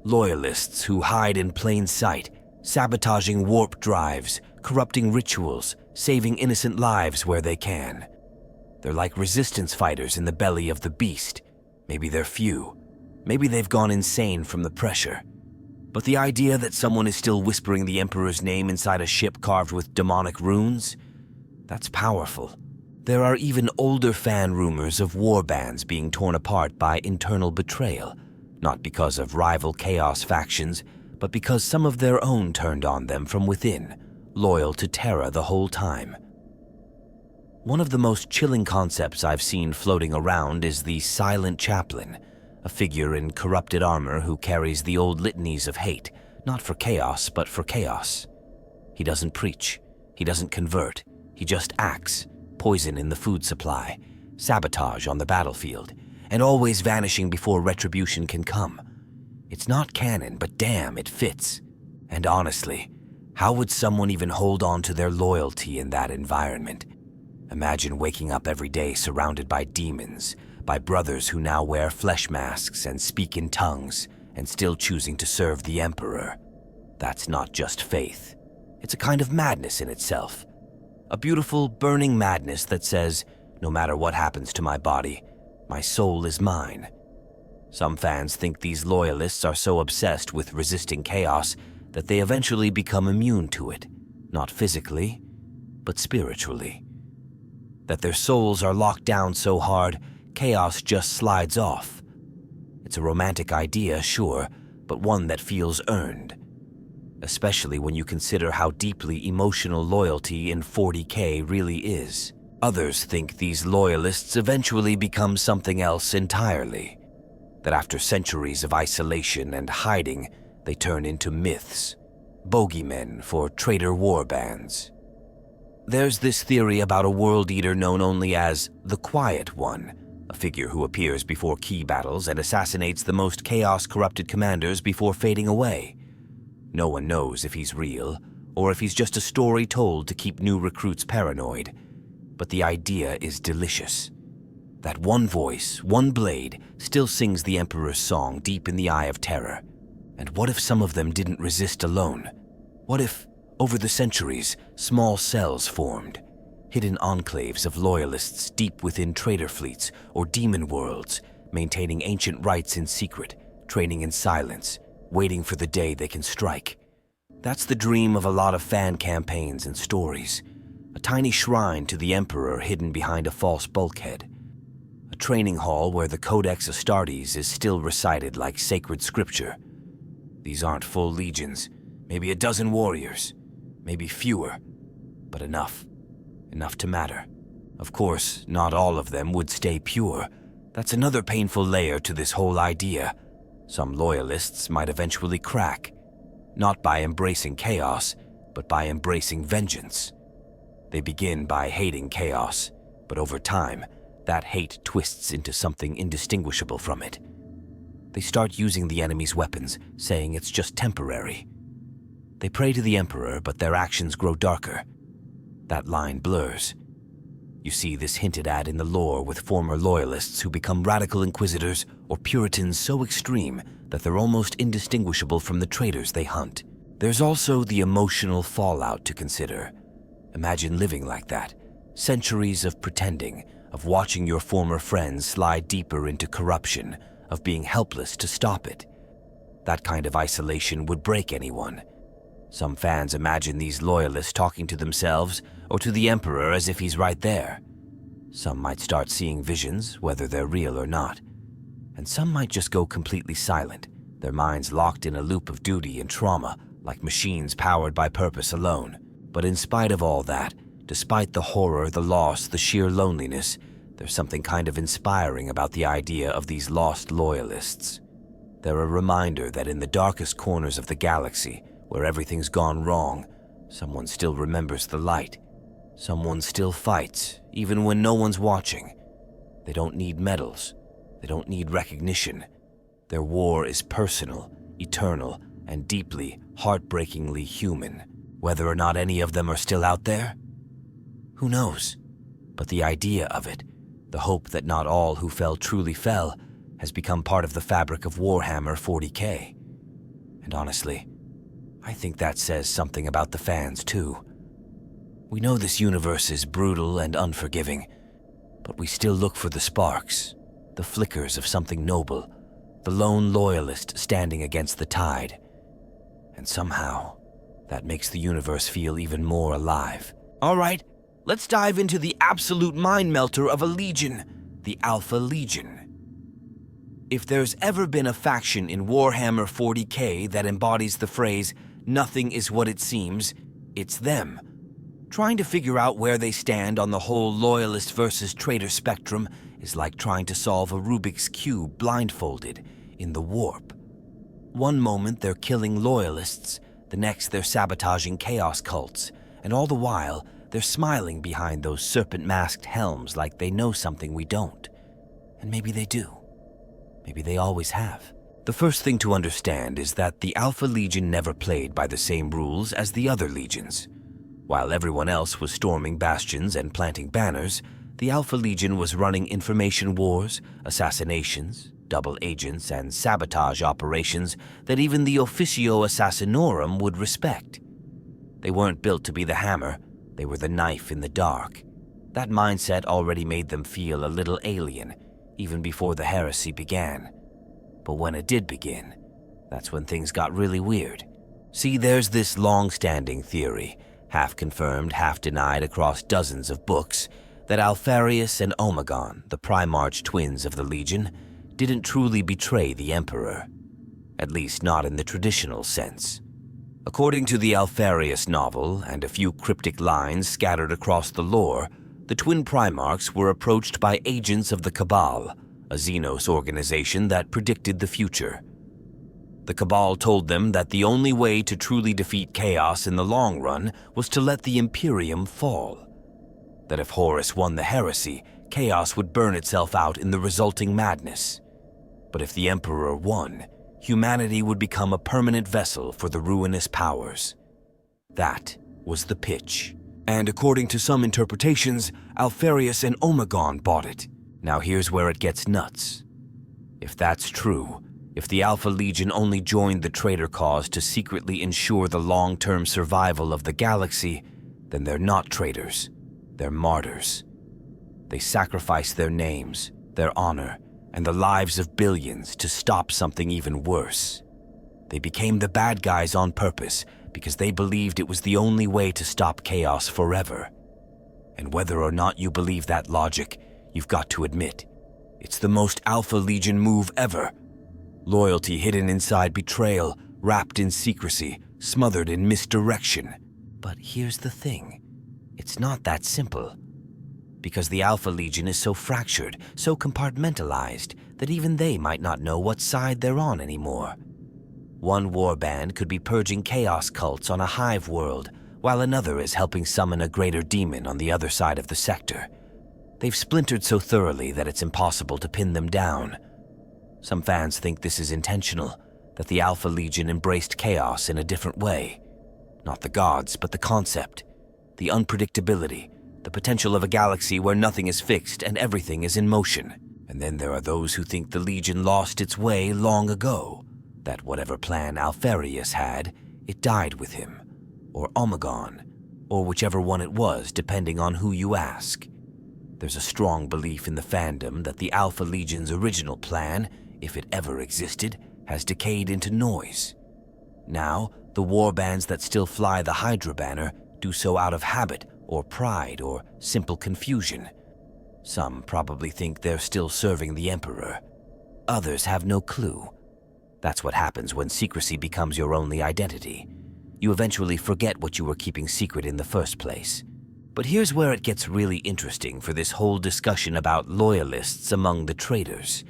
Loyalists who hide in plain sight, sabotaging warp drives, corrupting rituals, saving innocent lives where they can. They're like resistance fighters in the belly of the beast. Maybe they're few. Maybe they've gone insane from the pressure. But the idea that someone is still whispering the Emperor's name inside a ship carved with demonic runes? That's powerful. There are even older fan rumors of warbands being torn apart by internal betrayal, not because of rival chaos factions, but because some of their own turned on them from within, loyal to Terra the whole time. One of the most chilling concepts I've seen floating around is the Silent Chaplain, a figure in corrupted armor who carries the old litanies of hate, not for chaos, but for chaos. He doesn't preach, he doesn't convert, he just acts, poison in the food supply, sabotage on the battlefield, and always vanishing before retribution can come. It's not canon, but damn, it fits. And honestly, how would someone even hold on to their loyalty in that environment? Imagine waking up every day surrounded by demons, by brothers who now wear flesh masks and speak in tongues, and still choosing to serve the Emperor. That's not just faith. It's a kind of madness in itself. A beautiful, burning madness that says, no matter what happens to my body, my soul is mine. Some fans think these loyalists are so obsessed with resisting chaos that they eventually become immune to it, not physically, but spiritually. That their souls are locked down so hard, chaos just slides off. It's a romantic idea, sure, but one that feels earned. Especially when you consider how deeply emotional loyalty in 40K really is. Others think these loyalists eventually become something else entirely. That after centuries of isolation and hiding, they turn into myths, bogeymen for traitor warbands. There's this theory about a world eater known only as the Quiet One, a figure who appears before key battles and assassinates the most chaos-corrupted commanders before fading away. No one knows if he's real, or if he's just a story told to keep new recruits paranoid. But the idea is delicious. That one voice, one blade, still sings the Emperor's song deep in the Eye of Terror. And what if some of them didn't resist alone? What if, over the centuries, small cells formed, hidden enclaves of loyalists deep within traitor fleets or demon worlds, maintaining ancient rites in secret, training in silence, waiting for the day they can strike? That's the dream of a lot of fan campaigns and stories. A tiny shrine to the Emperor hidden behind a false bulkhead. A training hall where the Codex Astartes is still recited like sacred scripture. These aren't full legions, maybe a dozen warriors, maybe fewer, but enough. Enough to matter. Of course, not all of them would stay pure. That's another painful layer to this whole idea. Some loyalists might eventually crack, not by embracing chaos, but by embracing vengeance. They begin by hating chaos, but over time, that hate twists into something indistinguishable from it. They start using the enemy's weapons, saying it's just temporary. They pray to the Emperor, but their actions grow darker. That line blurs. You see this hinted at in the lore with former loyalists who become radical inquisitors or puritans so extreme that they're almost indistinguishable from the traitors they hunt. There's also the emotional fallout to consider. Imagine living like that. Centuries of pretending, of watching your former friends slide deeper into corruption, of being helpless to stop it. That kind of isolation would break anyone. Some fans imagine these loyalists talking to themselves or to the Emperor as if he's right there. Some might start seeing visions, whether they're real or not. And some might just go completely silent, their minds locked in a loop of duty and trauma, like machines powered by purpose alone. But in spite of all that, despite the horror, the loss, the sheer loneliness, there's something kind of inspiring about the idea of these lost loyalists. They're a reminder that in the darkest corners of the galaxy, where everything's gone wrong, someone still remembers the light. Someone still fights, even when no one's watching. They don't need medals. They don't need recognition. Their war is personal, eternal, and deeply, heartbreakingly human. Whether or not any of them are still out there? Who knows? But the idea of it, the hope that not all who fell truly fell, has become part of the fabric of Warhammer 40K. And honestly, I think that says something about the fans too. We know this universe is brutal and unforgiving, but we still look for the sparks, the flickers of something noble, the lone loyalist standing against the tide. And somehow, that makes the universe feel even more alive. All right, let's dive into the absolute mind melter of a legion, the Alpha Legion. If there's ever been a faction in Warhammer 40K that embodies the phrase, "Nothing is what it seems," it's them. Trying to figure out where they stand on the whole loyalist versus traitor spectrum is like trying to solve a Rubik's Cube blindfolded in the warp. One moment they're killing loyalists, the next they're sabotaging chaos cults, and all the while they're smiling behind those serpent-masked helms like they know something we don't. And maybe they do. Maybe they always have. The first thing to understand is that the Alpha Legion never played by the same rules as the other legions. While everyone else was storming bastions and planting banners, the Alpha Legion was running information wars, assassinations, double agents, and sabotage operations that even the Officio Assassinorum would respect. They weren't built to be the hammer, they were the knife in the dark. That mindset already made them feel a little alien, even before the heresy began. But when it did begin, that's when things got really weird. See, there's this long-standing theory, half confirmed, half denied across dozens of books, that Alpharius and Omegon, the Primarch twins of the Legion, didn't truly betray the Emperor. At least not in the traditional sense. According to the Alpharius novel and a few cryptic lines scattered across the lore, the twin Primarchs were approached by agents of the Cabal, a Xenos organization that predicted the future. The Cabal told them that the only way to truly defeat chaos in the long run was to let the Imperium fall. That if Horus won the heresy, chaos would burn itself out in the resulting madness. But if the Emperor won, humanity would become a permanent vessel for the ruinous powers. That was the pitch. And according to some interpretations, Alpharius and Omegon bought it. Now here's where it gets nuts. If that's true, if the Alpha Legion only joined the Traitor cause to secretly ensure the long-term survival of the galaxy, then they're not traitors. They're martyrs. They sacrificed their names, their honor, and the lives of billions to stop something even worse. They became the bad guys on purpose because they believed it was the only way to stop chaos forever. And whether or not you believe that logic, you've got to admit, it's the most Alpha Legion move ever. Loyalty hidden inside betrayal, wrapped in secrecy, smothered in misdirection. But here's the thing. It's not that simple. Because the Alpha Legion is so fractured, so compartmentalized, that even they might not know what side they're on anymore. One warband could be purging chaos cults on a hive world, while another is helping summon a greater demon on the other side of the sector. They've splintered so thoroughly that it's impossible to pin them down. Some fans think this is intentional, that the Alpha Legion embraced chaos in a different way. Not the gods, but the concept. The unpredictability, the potential of a galaxy where nothing is fixed and everything is in motion. And then there are those who think the Legion lost its way long ago, that whatever plan Alpharius had, it died with him, or Omegon, or whichever one it was, depending on who you ask. There's a strong belief in the fandom that the Alpha Legion's original plan, if it ever existed, has decayed into noise. Now, the warbands that still fly the Hydra banner do so out of habit or pride or simple confusion. Some probably think they're still serving the Emperor. Others have no clue. That's what happens when secrecy becomes your only identity. You eventually forget what you were keeping secret in the first place. But here's where it gets really interesting for this whole discussion about loyalists among the traitors.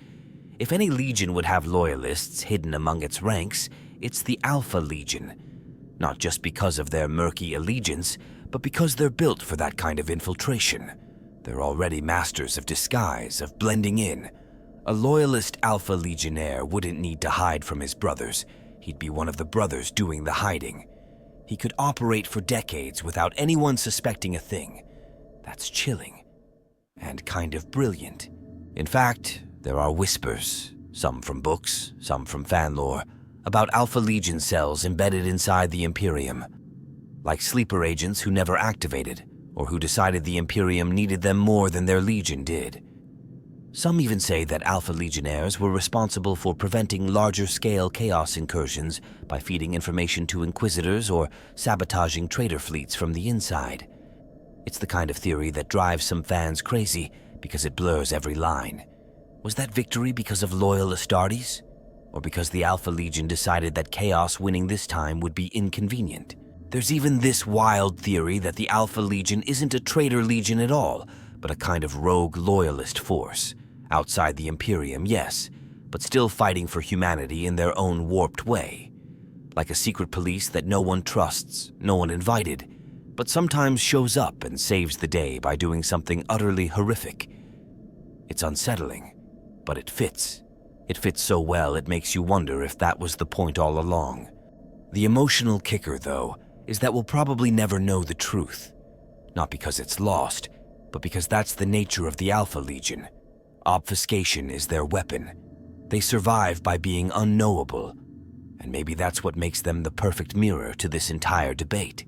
If any legion would have loyalists hidden among its ranks, it's the Alpha Legion. Not just because of their murky allegiance, but because they're built for that kind of infiltration. They're already masters of disguise, of blending in. A loyalist Alpha Legionnaire wouldn't need to hide from his brothers. He'd be one of the brothers doing the hiding. He could operate for decades without anyone suspecting a thing. That's chilling. And kind of brilliant. In fact, there are whispers, some from books, some from fan lore, about Alpha Legion cells embedded inside the Imperium. Like sleeper agents who never activated, or who decided the Imperium needed them more than their Legion did. Some even say that Alpha Legionnaires were responsible for preventing larger-scale chaos incursions by feeding information to Inquisitors or sabotaging traitor fleets from the inside. It's the kind of theory that drives some fans crazy because it blurs every line. Was that victory because of loyal Astartes? Or because the Alpha Legion decided that chaos winning this time would be inconvenient? There's even this wild theory that the Alpha Legion isn't a traitor legion at all, but a kind of rogue loyalist force. Outside the Imperium, yes, but still fighting for humanity in their own warped way. Like a secret police that no one trusts, no one invited, but sometimes shows up and saves the day by doing something utterly horrific. It's unsettling, but it fits. It fits so well it makes you wonder if that was the point all along. The emotional kicker, though, is that we'll probably never know the truth. Not because it's lost, but because that's the nature of the Alpha Legion. Obfuscation is their weapon. They survive by being unknowable, and maybe that's what makes them the perfect mirror to this entire debate.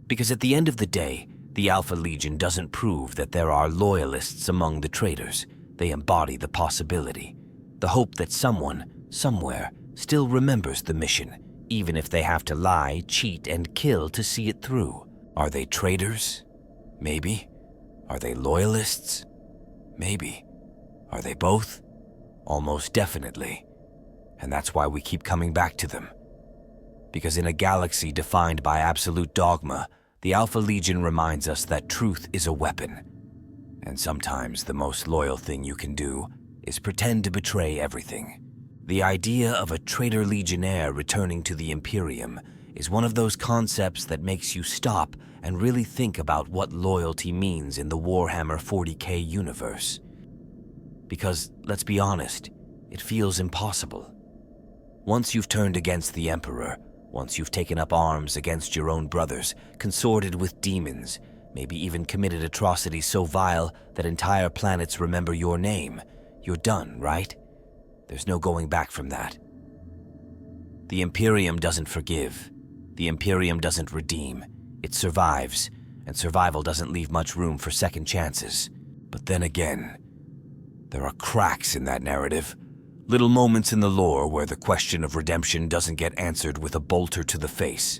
Because at the end of the day, the Alpha Legion doesn't prove that there are loyalists among the traitors. They embody the possibility, the hope that someone, somewhere, still remembers the mission, even if they have to lie, cheat, and kill to see it through. Are they traitors? Maybe. Are they loyalists? Maybe. Are they both? Almost definitely. And that's why we keep coming back to them. Because in a galaxy defined by absolute dogma, the Alpha Legion reminds us that truth is a weapon. And sometimes the most loyal thing you can do is pretend to betray everything. The idea of a traitor legionnaire returning to the Imperium is one of those concepts that makes you stop and really think about what loyalty means in the Warhammer 40K universe. Because, let's be honest, it feels impossible. Once you've turned against the Emperor, once you've taken up arms against your own brothers, consorted with demons, maybe even committed atrocities so vile that entire planets remember your name, you're done, right? There's no going back from that. The Imperium doesn't forgive. The Imperium doesn't redeem. It survives, and survival doesn't leave much room for second chances. But then again, there are cracks in that narrative. Little moments in the lore where the question of redemption doesn't get answered with a bolter to the face.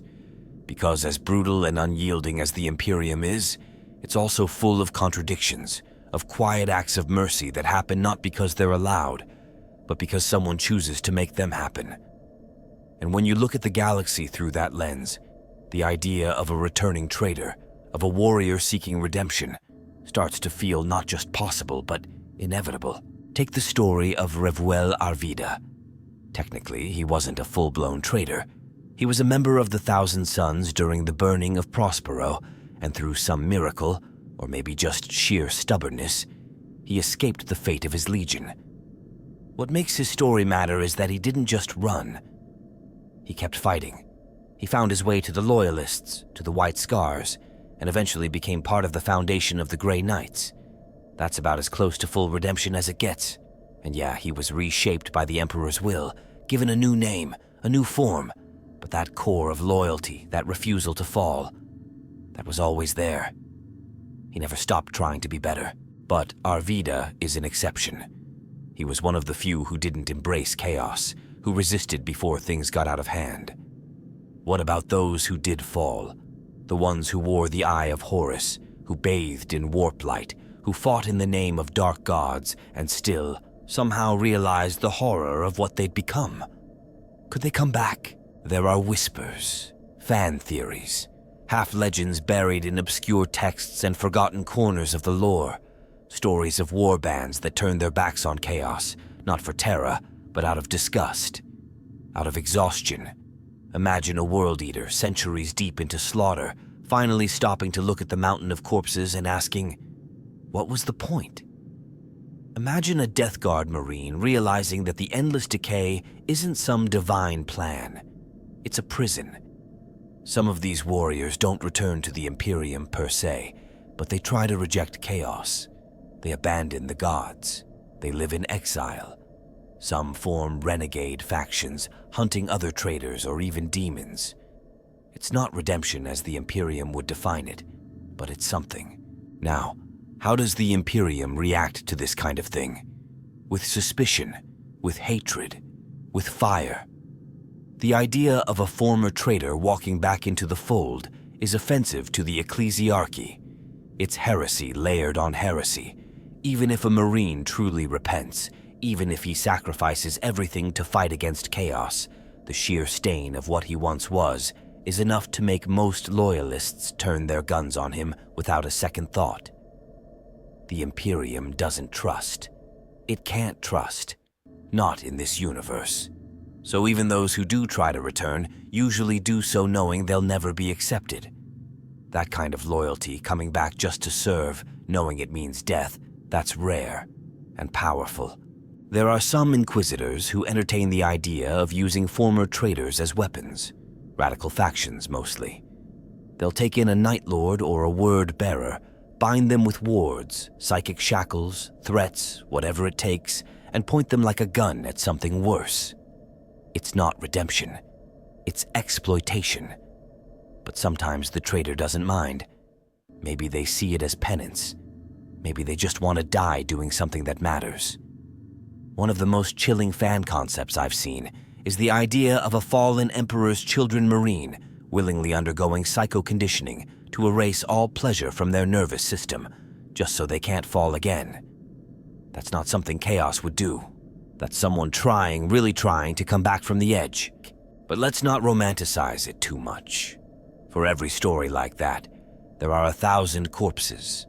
Because as brutal and unyielding as the Imperium is, it's also full of contradictions, of quiet acts of mercy that happen not because they're allowed, but because someone chooses to make them happen. And when you look at the galaxy through that lens, the idea of a returning traitor, of a warrior seeking redemption, starts to feel not just possible, but inevitable. Take the story of Revuel Arvida. Technically, he wasn't a full-blown traitor. He was a member of the Thousand Sons during the burning of Prospero, and through some miracle, or maybe just sheer stubbornness, he escaped the fate of his legion. What makes his story matter is that he didn't just run. He kept fighting. He found his way to the Loyalists, to the White Scars, and eventually became part of the foundation of the Grey Knights. That's about as close to full redemption as it gets. And yeah, he was reshaped by the Emperor's will, given a new name, a new form, but that core of loyalty, that refusal to fall, that was always there. He never stopped trying to be better. But Arvida is an exception. He was one of the few who didn't embrace chaos, who resisted before things got out of hand. What about those who did fall? The ones who wore the Eye of Horus, who bathed in warp light, who fought in the name of dark gods and still, somehow realized the horror of what they'd become. Could they come back? There are whispers, fan theories, half-legends buried in obscure texts and forgotten corners of the lore, stories of warbands that turned their backs on chaos, not for terror, but out of disgust, out of exhaustion. Imagine a world eater centuries deep into slaughter, finally stopping to look at the mountain of corpses and asking, what was the point? Imagine a Death Guard Marine realizing that the endless decay isn't some divine plan. It's a prison. Some of these warriors don't return to the Imperium per se, but they try to reject chaos. They abandon the gods. They live in exile. Some form renegade factions, hunting other traitors or even demons. It's not redemption as the Imperium would define it, but it's something. Now, how does the Imperium react to this kind of thing? With suspicion, with hatred, with fire. The idea of a former traitor walking back into the fold is offensive to the ecclesiarchy. It's heresy layered on heresy. Even if a Marine truly repents, even if he sacrifices everything to fight against chaos, the sheer stain of what he once was is enough to make most Loyalists turn their guns on him without a second thought. The Imperium doesn't trust. It can't trust. Not in this universe. So even those who do try to return usually do so knowing they'll never be accepted. That kind of loyalty, coming back just to serve, knowing it means death, that's rare and powerful. There are some Inquisitors who entertain the idea of using former traitors as weapons. Radical factions, mostly. They'll take in a Night Lord or a word bearer, bind them with wards, psychic shackles, threats, whatever it takes, and point them like a gun at something worse. It's not redemption. It's exploitation. But sometimes the traitor doesn't mind. Maybe they see it as penance. Maybe they just want to die doing something that matters. One of the most chilling fan concepts I've seen is the idea of a fallen Emperor's children Marine willingly undergoing psycho-conditioning to erase all pleasure from their nervous system, just so they can't fall again. That's not something Chaos would do. That's someone trying, really trying to come back from the edge. But let's not romanticize it too much. For every story like that, there are 1,000 corpses.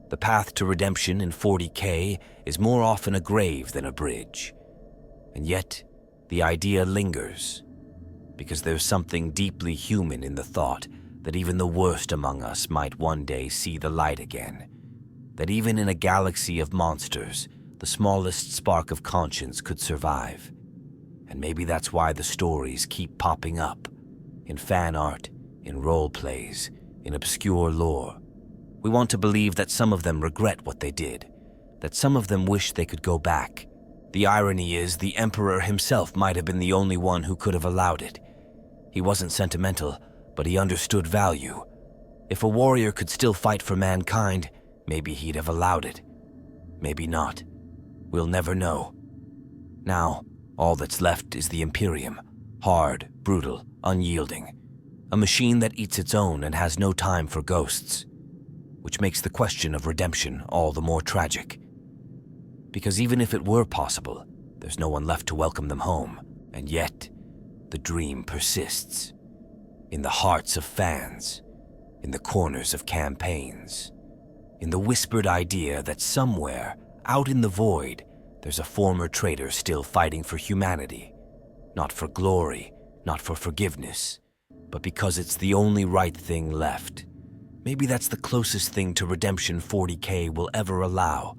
The path to redemption in 40K is more often a grave than a bridge. And yet, the idea lingers, because there's something deeply human in the thought that even the worst among us might one day see the light again. That even in a galaxy of monsters, the smallest spark of conscience could survive. And maybe that's why the stories keep popping up, in fan art, in role plays, in obscure lore. We want to believe that some of them regret what they did, that some of them wish they could go back. The irony is the Emperor himself might have been the only one who could have allowed it. He wasn't sentimental, but he understood value. If a warrior could still fight for mankind, maybe he'd have allowed it. Maybe not. We'll never know. Now, all that's left is the Imperium, hard, brutal, unyielding. A machine that eats its own and has no time for ghosts, which makes the question of redemption all the more tragic. Because even if it were possible, there's no one left to welcome them home, and yet, the dream persists. In the hearts of fans, in the corners of campaigns, in the whispered idea that somewhere, out in the void, there's a former traitor still fighting for humanity. Not for glory, not for forgiveness, but because it's the only right thing left. Maybe that's the closest thing to redemption 40K will ever allow,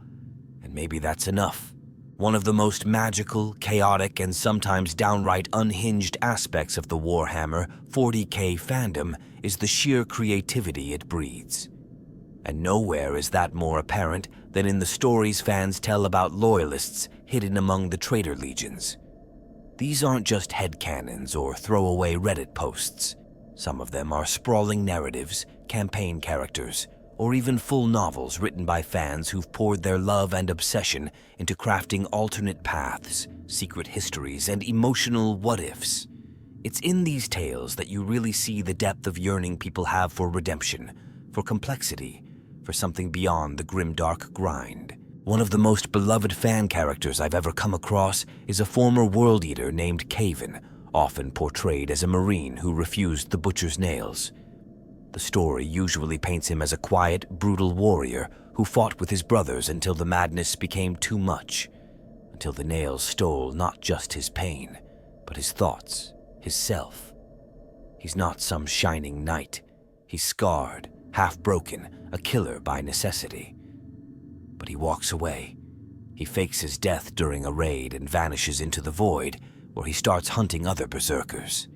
and maybe that's enough. One of the most magical, chaotic, and sometimes downright unhinged aspects of the Warhammer 40K fandom is the sheer creativity it breeds. And nowhere is that more apparent than in the stories fans tell about Loyalists hidden among the traitor legions. These aren't just headcanons or throwaway Reddit posts. Some of them are sprawling narratives, campaign characters, or even full novels written by fans who've poured their love and obsession into crafting alternate paths, secret histories, and emotional what-ifs. It's in these tales that you really see the depth of yearning people have for redemption, for complexity, for something beyond the grimdark grind. One of the most beloved fan characters I've ever come across is a former World Eater named Caven, often portrayed as a Marine who refused the butcher's nails. The story usually paints him as a quiet, brutal warrior who fought with his brothers until the madness became too much, until the nails stole not just his pain, but his thoughts, his self. He's not some shining knight. He's scarred, half-broken, a killer by necessity. But he walks away. He fakes his death during a raid and vanishes into the void, where he starts hunting other berserkers.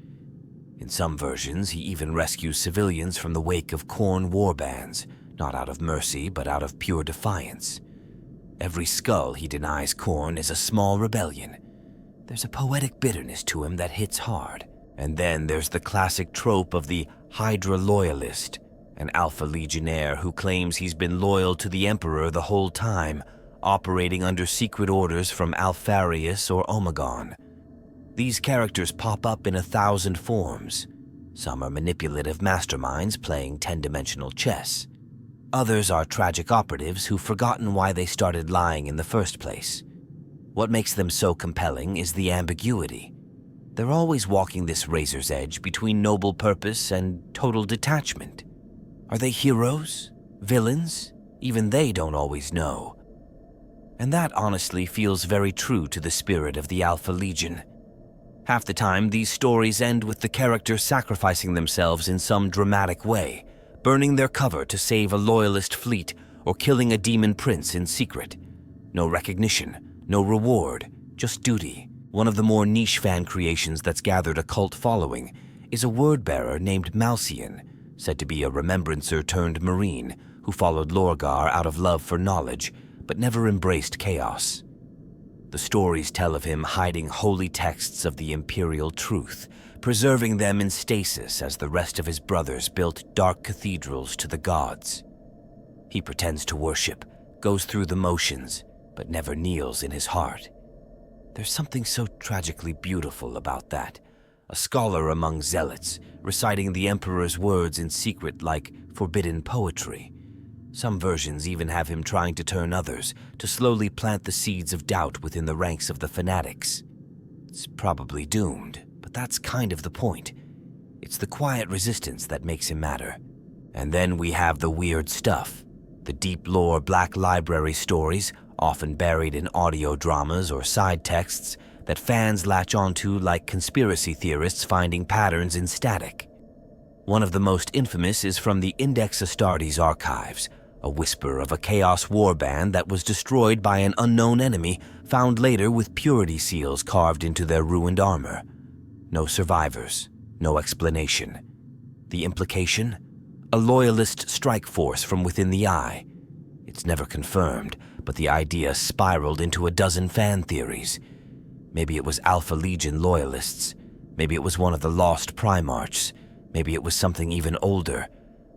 In some versions, he even rescues civilians from the wake of Khorne warbands, not out of mercy, but out of pure defiance. Every skull he denies Khorne is a small rebellion. There's a poetic bitterness to him that hits hard. And then there's the classic trope of the Hydra Loyalist, an Alpha Legionnaire who claims he's been loyal to the Emperor the whole time, operating under secret orders from Alpharius or Omegon. These characters pop up in 1,000 forms. Some are manipulative masterminds playing 10-dimensional chess. Others are tragic operatives who've forgotten why they started lying in the first place. What makes them so compelling is the ambiguity. They're always walking this razor's edge between noble purpose and total detachment. Are they heroes? Villains? Even they don't always know. And that honestly feels very true to the spirit of the Alpha Legion. Half the time, these stories end with the characters sacrificing themselves in some dramatic way, burning their cover to save a loyalist fleet or killing a demon prince in secret. No recognition, no reward, just duty. One of the more niche fan creations that's gathered a cult following is a word-bearer named Malcian, said to be a remembrancer turned Marine who followed Lorgar out of love for knowledge, but never embraced chaos. The stories tell of him hiding holy texts of the Imperial truth, preserving them in stasis as the rest of his brothers built dark cathedrals to the gods. He pretends to worship, goes through the motions, but never kneels in his heart. There's something so tragically beautiful about that. A scholar among zealots, reciting the Emperor's words in secret like forbidden poetry. Some versions even have him trying to turn others, to slowly plant the seeds of doubt within the ranks of the fanatics. It's probably doomed, but that's kind of the point. It's the quiet resistance that makes him matter. And then we have the weird stuff. The deep lore Black Library stories, often buried in audio dramas or side texts, that fans latch onto like conspiracy theorists finding patterns in static. One of the most infamous is from the Index Astartes archives, a whisper of a Chaos warband that was destroyed by an unknown enemy, found later with purity seals carved into their ruined armor. No survivors, no explanation. The implication? A loyalist strike force from within the Eye. It's never confirmed, but the idea spiraled into a dozen fan theories. Maybe it was Alpha Legion loyalists. Maybe it was one of the lost Primarchs. Maybe it was something even older.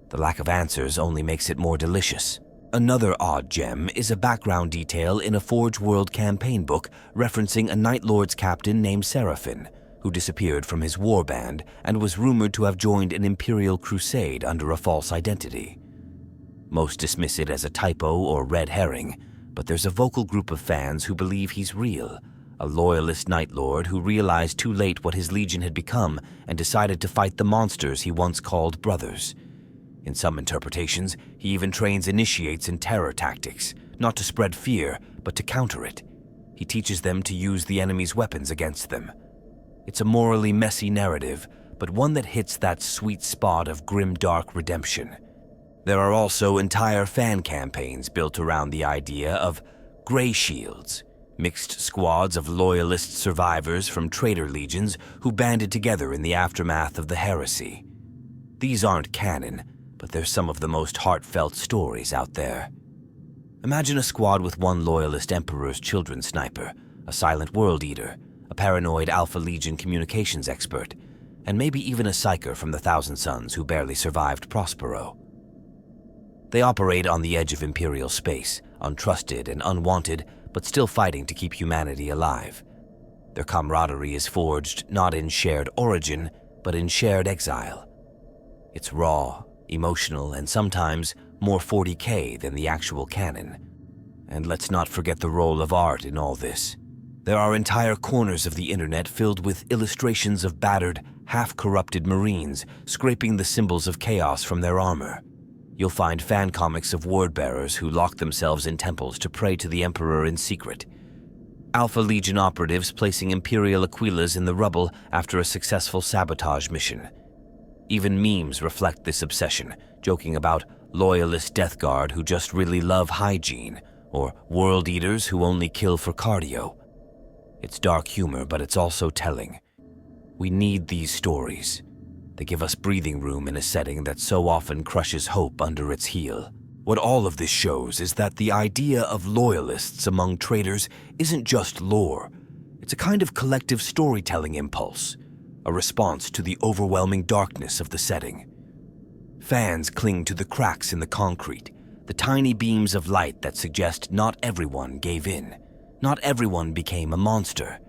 The lack of answers only makes it more delicious. Another odd gem is a background detail in a Forge World campaign book referencing a Night Lord's captain named Seraphin, who disappeared from his warband and was rumored to have joined an Imperial crusade under a false identity. Most dismiss it as a typo or red herring, but there's a vocal group of fans who believe he's real, a loyalist Night Lord who realized too late what his legion had become and decided to fight the monsters he once called brothers. In some interpretations, he even trains initiates in terror tactics, not to spread fear, but to counter it. He teaches them to use the enemy's weapons against them. It's a morally messy narrative, but one that hits that sweet spot of grim-dark redemption. There are also entire fan campaigns built around the idea of Grey Shields, mixed squads of loyalist survivors from traitor legions who banded together in the aftermath of the heresy. These aren't canon, but they're some of the most heartfelt stories out there. Imagine a squad with one loyalist Emperor's children sniper, a silent world eater, a paranoid Alpha Legion communications expert, and maybe even a psyker from the Thousand Sons who barely survived Prospero. They operate on the edge of Imperial space, untrusted and unwanted, but still fighting to keep humanity alive. Their camaraderie is forged not in shared origin, but in shared exile. It's raw, emotional, and sometimes more 40K than the actual canon. And let's not forget the role of art in all this. There are entire corners of the internet filled with illustrations of battered, half-corrupted Marines scraping the symbols of chaos from their armor. You'll find fan comics of word-bearers who lock themselves in temples to pray to the Emperor in secret. Alpha Legion operatives placing Imperial Aquilas in the rubble after a successful sabotage mission. Even memes reflect this obsession, joking about loyalist Death Guard who just really love hygiene, or world eaters who only kill for cardio. It's dark humor, but it's also telling. We need these stories. They give us breathing room in a setting that so often crushes hope under its heel. What all of this shows is that the idea of loyalists among traitors isn't just lore. It's a kind of collective storytelling impulse, a response to the overwhelming darkness of the setting. Fans cling to the cracks in the concrete, the tiny beams of light that suggest not everyone gave in, not everyone became a monster,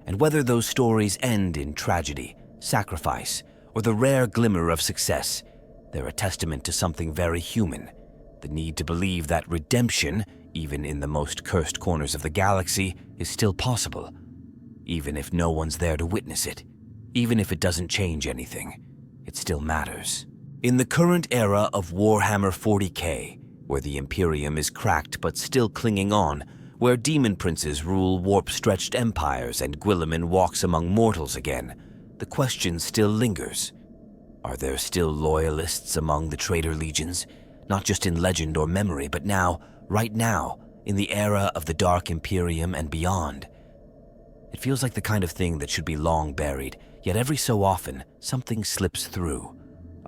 and whether those stories end in tragedy, sacrifice, or the rare glimmer of success, they're a testament to something very human, the need to believe that redemption, even in the most cursed corners of the galaxy, is still possible, even if no one's there to witness it. Even if it doesn't change anything, it still matters. In the current era of Warhammer 40K, where the Imperium is cracked but still clinging on, where demon princes rule warp-stretched empires and Guilliman walks among mortals again, the question still lingers. Are there still loyalists among the traitor legions? Not just in legend or memory, but now, right now, in the era of the Dark Imperium and beyond. It feels like the kind of thing that should be long buried, yet every so often, something slips through.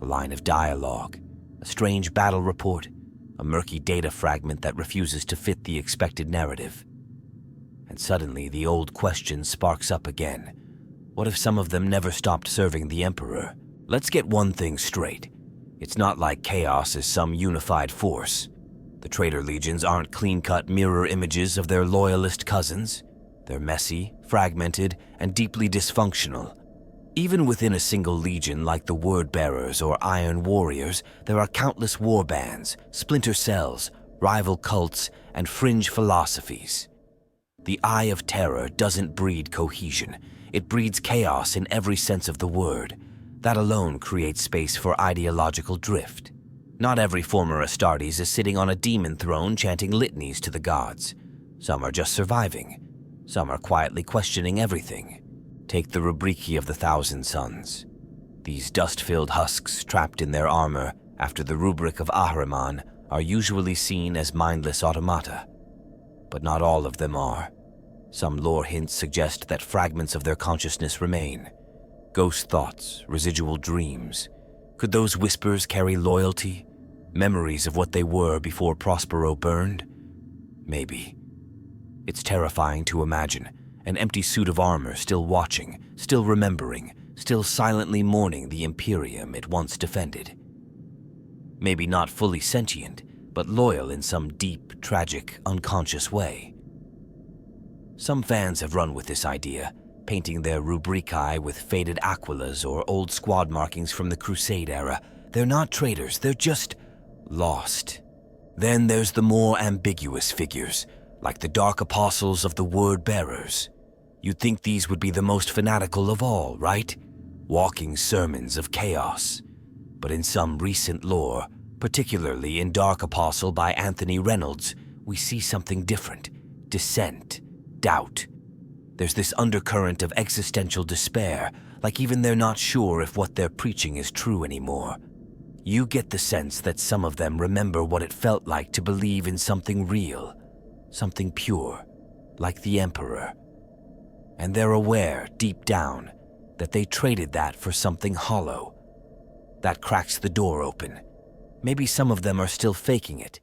A line of dialogue, a strange battle report, a murky data fragment that refuses to fit the expected narrative. And suddenly the old question sparks up again. What if some of them never stopped serving the Emperor? Let's get one thing straight. It's not like Chaos is some unified force. The Traitor Legions aren't clean-cut mirror images of their Loyalist cousins. They're messy, fragmented, and deeply dysfunctional. Even within a single legion like the Word-Bearers or Iron Warriors, there are countless warbands, splinter cells, rival cults, and fringe philosophies. The Eye of Terror doesn't breed cohesion. It breeds chaos in every sense of the word. That alone creates space for ideological drift. Not every former Astartes is sitting on a demon throne chanting litanies to the gods. Some are just surviving. Some are quietly questioning everything. Take the Rubriki of the Thousand Sons. These dust-filled husks trapped in their armor after the rubric of Ahriman are usually seen as mindless automata. But not all of them are. Some lore hints suggest that fragments of their consciousness remain. Ghost thoughts, residual dreams. Could those whispers carry loyalty? Memories of what they were before Prospero burned? Maybe. It's terrifying to imagine. An empty suit of armor still watching, still remembering, still silently mourning the Imperium it once defended. Maybe not fully sentient, but loyal in some deep, tragic, unconscious way. Some fans have run with this idea, painting their rubrici with faded aquilas or old squad markings from the Crusade era. They're not traitors, they're just lost. Then there's the more ambiguous figures, like the Dark Apostles of the Word-Bearers. You'd think these would be the most fanatical of all, right? Walking sermons of chaos. But in some recent lore, particularly in Dark Apostle by Anthony Reynolds, we see something different. Dissent, doubt. There's this undercurrent of existential despair, like even they're not sure if what they're preaching is true anymore. You get the sense that some of them remember what it felt like to believe in something real, something pure, like the Emperor. And they're aware, deep down, that they traded that for something hollow. That cracks the door open. Maybe some of them are still faking it.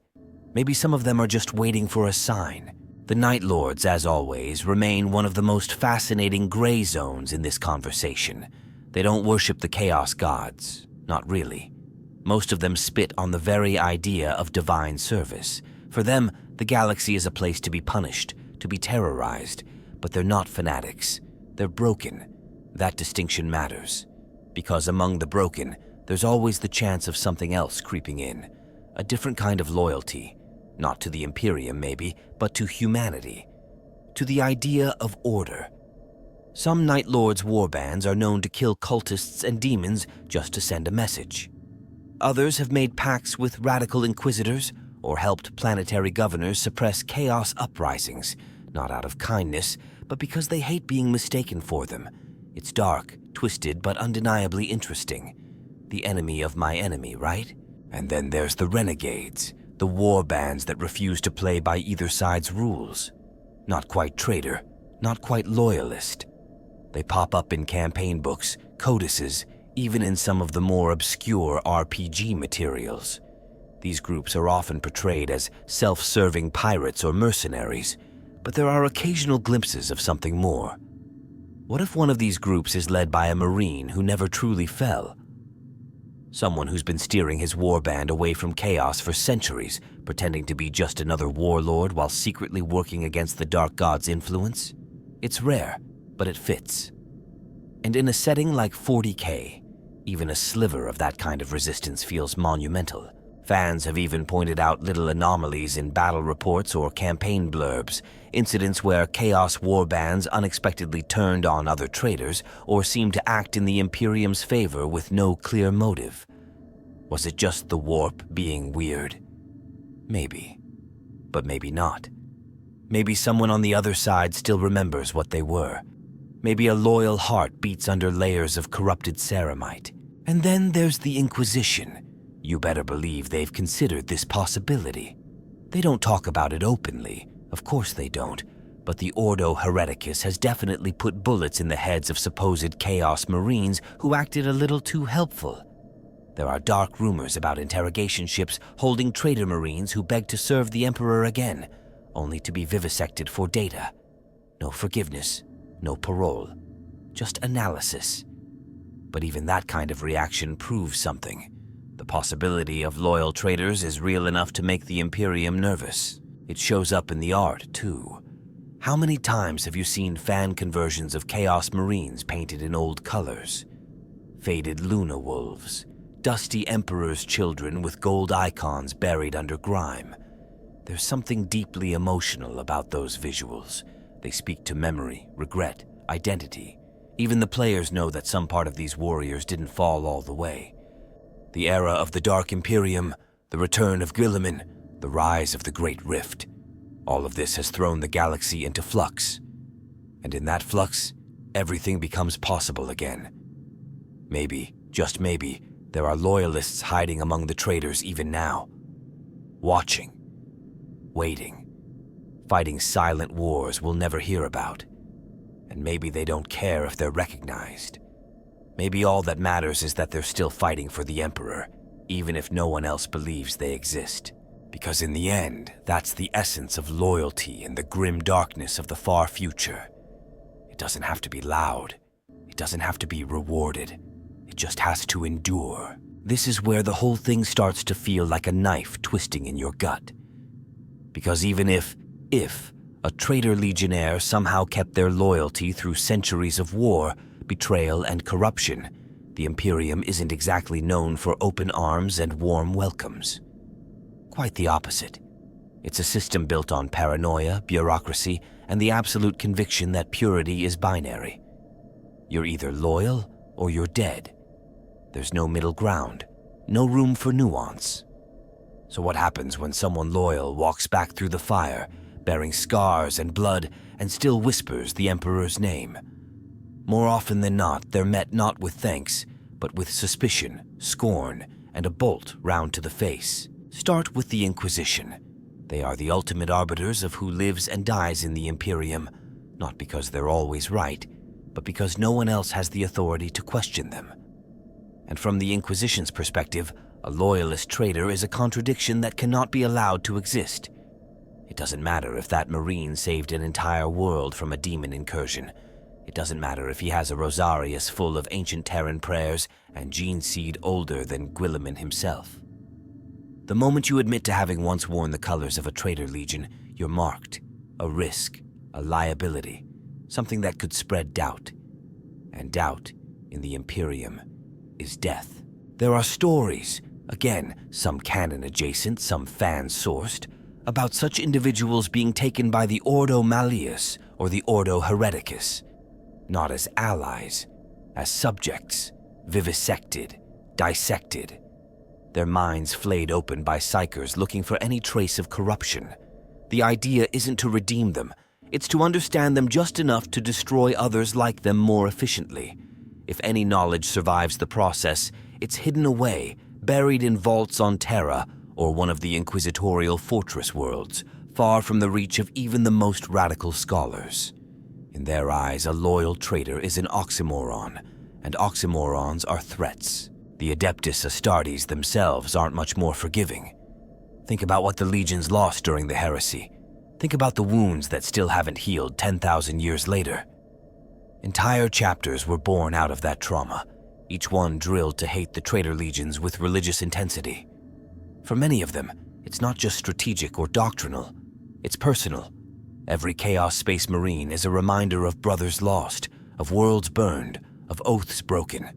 Maybe some of them are just waiting for a sign. The Night Lords, as always, remain one of the most fascinating gray zones in this conversation. They don't worship the Chaos Gods, not really. Most of them spit on the very idea of divine service. For them, the galaxy is a place to be punished, to be terrorized, but they're not fanatics. They're broken. That distinction matters. Because among the broken, there's always the chance of something else creeping in. A different kind of loyalty. Not to the Imperium, maybe, but to humanity. To the idea of order. Some Night Lords' warbands are known to kill cultists and demons just to send a message. Others have made pacts with radical inquisitors or helped planetary governors suppress chaos uprisings, not out of kindness, but because they hate being mistaken for them. It's dark, twisted, but undeniably interesting. The enemy of my enemy, right? And then there's the renegades, the war bands that refuse to play by either side's rules. Not quite traitor, not quite loyalist. They pop up in campaign books, codices, even in some of the more obscure RPG materials. These groups are often portrayed as self-serving pirates or mercenaries, but there are occasional glimpses of something more. What if one of these groups is led by a Marine who never truly fell? Someone who's been steering his warband away from chaos for centuries, pretending to be just another warlord while secretly working against the Dark God's influence? It's rare, but it fits. And in a setting like 40K, even a sliver of that kind of resistance feels monumental. Fans have even pointed out little anomalies in battle reports or campaign blurbs, incidents where Chaos warbands unexpectedly turned on other traitors or seemed to act in the Imperium's favor with no clear motive. Was it just the warp being weird? Maybe. But maybe not. Maybe someone on the other side still remembers what they were. Maybe a loyal heart beats under layers of corrupted ceramite. And then there's the Inquisition. You better believe they've considered this possibility. They don't talk about it openly, of course they don't, but the Ordo Hereticus has definitely put bullets in the heads of supposed Chaos Marines who acted a little too helpful. There are dark rumors about interrogation ships holding traitor marines who beg to serve the Emperor again, only to be vivisected for data. No forgiveness, no parole, just analysis. But even that kind of reaction proves something. The possibility of loyal traitors is real enough to make the Imperium nervous. It shows up in the art, too. How many times have you seen fan conversions of Chaos Marines painted in old colors? Faded Luna Wolves, dusty Emperor's children with gold icons buried under grime. There's something deeply emotional about those visuals. They speak to memory, regret, identity. Even the players know that some part of these warriors didn't fall all the way. The era of the Dark Imperium, the return of Guilliman, the rise of the Great Rift. All of this has thrown the galaxy into flux. And in that flux, everything becomes possible again. Maybe, just maybe, there are loyalists hiding among the traitors even now. Watching. Waiting. Fighting silent wars we'll never hear about. And maybe they don't care if they're recognized. Maybe all that matters is that they're still fighting for the Emperor, even if no one else believes they exist. Because in the end, that's the essence of loyalty in the grim darkness of the far future. It doesn't have to be loud. It doesn't have to be rewarded. It just has to endure. This is where the whole thing starts to feel like a knife twisting in your gut. Because even if a traitor legionnaire somehow kept their loyalty through centuries of war, betrayal, and corruption, the Imperium isn't exactly known for open arms and warm welcomes. Quite the opposite. It's a system built on paranoia, bureaucracy, and the absolute conviction that purity is binary. You're either loyal or you're dead. There's no middle ground, no room for nuance. So what happens when someone loyal walks back through the fire, bearing scars and blood, and still whispers the Emperor's name? More often than not, they're met not with thanks, but with suspicion, scorn, and a bolt round to the face. Start with the Inquisition. They are the ultimate arbiters of who lives and dies in the Imperium, not because they're always right, but because no one else has the authority to question them. And from the Inquisition's perspective, a loyalist traitor is a contradiction that cannot be allowed to exist. It doesn't matter if that Marine saved an entire world from a demon incursion. It doesn't matter if he has a rosarius full of ancient Terran prayers and gene seed older than Guilliman himself. The moment you admit to having once worn the colors of a traitor legion, you're marked, a risk, a liability, something that could spread doubt. And doubt, in the Imperium, is death. There are stories, again, some canon-adjacent, some fan-sourced, about such individuals being taken by the Ordo Malleus or the Ordo Hereticus, not as allies, as subjects, vivisected, dissected, their minds flayed open by psychers looking for any trace of corruption. The idea isn't to redeem them, it's to understand them just enough to destroy others like them more efficiently. If any knowledge survives the process, it's hidden away, buried in vaults on Terra or one of the inquisitorial fortress worlds, far from the reach of even the most radical scholars. In their eyes, a loyal traitor is an oxymoron, and oxymorons are threats. The Adeptus Astartes themselves aren't much more forgiving. Think about what the legions lost during the heresy. Think about the wounds that still haven't healed 10,000 years later. Entire chapters were born out of that trauma, each one drilled to hate the traitor legions with religious intensity. For many of them, it's not just strategic or doctrinal, it's personal. Every Chaos Space Marine is a reminder of brothers lost, of worlds burned, of oaths broken.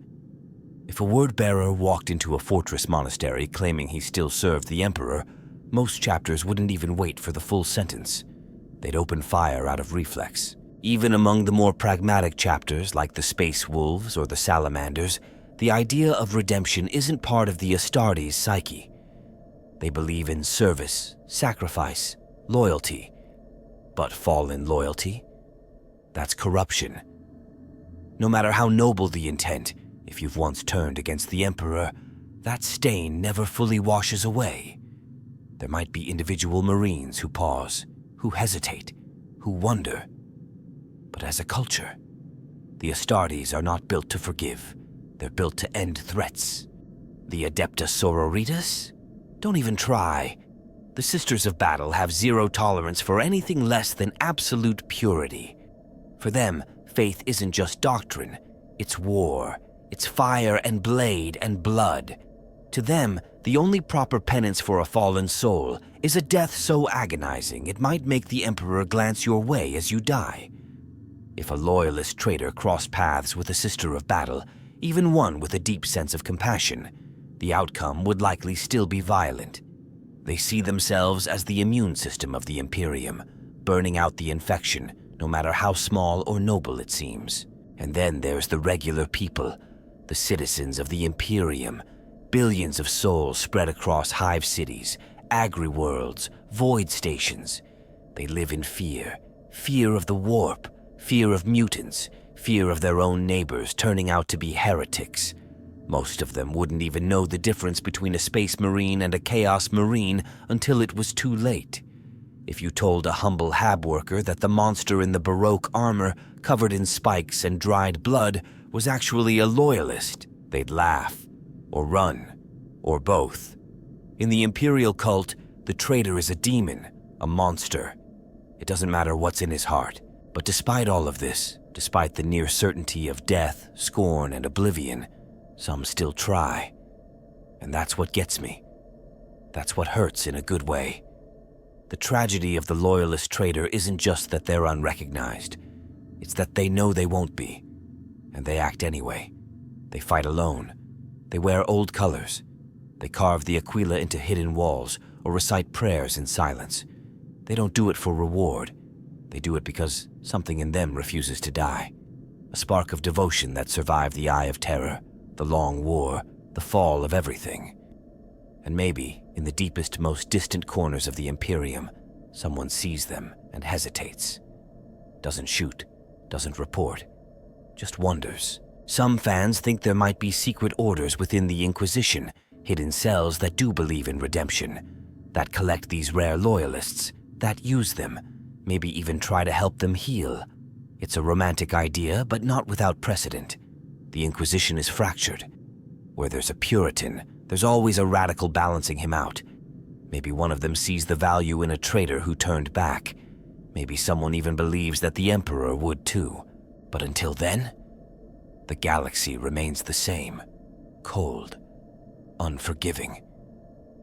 If a word-bearer walked into a fortress monastery claiming he still served the Emperor, most chapters wouldn't even wait for the full sentence. They'd open fire out of reflex. Even among the more pragmatic chapters, like the Space Wolves or the Salamanders, the idea of redemption isn't part of the Astartes' psyche. They believe in service, sacrifice, loyalty. But fallen loyalty? That's corruption. No matter how noble the intent, if you've once turned against the Emperor, that stain never fully washes away. There might be individual Marines who pause, who hesitate, who wonder. But as a culture, the Astartes are not built to forgive. They're built to end threats. The Adepta Sororitas? Don't even try. The Sisters of Battle have zero tolerance for anything less than absolute purity. For them, faith isn't just doctrine, it's war. It's fire and blade and blood. To them, the only proper penance for a fallen soul is a death so agonizing it might make the Emperor glance your way as you die. If a loyalist traitor crossed paths with a Sister of Battle, even one with a deep sense of compassion, the outcome would likely still be violent. They see themselves as the immune system of the Imperium, burning out the infection, no matter how small or noble it seems. And then there's the regular people, the citizens of the Imperium, billions of souls spread across hive cities, agri-worlds, void stations. They live in fear. Fear of the warp, fear of mutants, fear of their own neighbors turning out to be heretics. Most of them wouldn't even know the difference between a Space Marine and a Chaos Marine until it was too late. If you told a humble hab worker that the monster in the Baroque armor covered in spikes and dried blood was actually a loyalist, they'd laugh, or run, or both. In the Imperial cult, the traitor is a demon, a monster. It doesn't matter what's in his heart. But despite all of this, despite the near certainty of death, scorn, and oblivion, some still try. And that's what gets me. That's what hurts in a good way. The tragedy of the loyalist traitor isn't just that they're unrecognized. It's that they know they won't be. And they act anyway. They fight alone. They wear old colors. They carve the Aquila into hidden walls or recite prayers in silence. They don't do it for reward. They do it because something in them refuses to die. A spark of devotion that survived the Eye of Terror, the Long War, the fall of everything. And maybe, in the deepest, most distant corners of the Imperium, someone sees them and hesitates. Doesn't shoot, doesn't report, just wonders. Some fans think there might be secret orders within the Inquisition, hidden cells that do believe in redemption, that collect these rare loyalists, that use them, maybe even try to help them heal. It's a romantic idea, but not without precedent. The Inquisition is fractured. Where there's a Puritan, there's always a radical balancing him out. Maybe one of them sees the value in a traitor who turned back. Maybe someone even believes that the Emperor would too. But until then, the galaxy remains the same. Cold, unforgiving,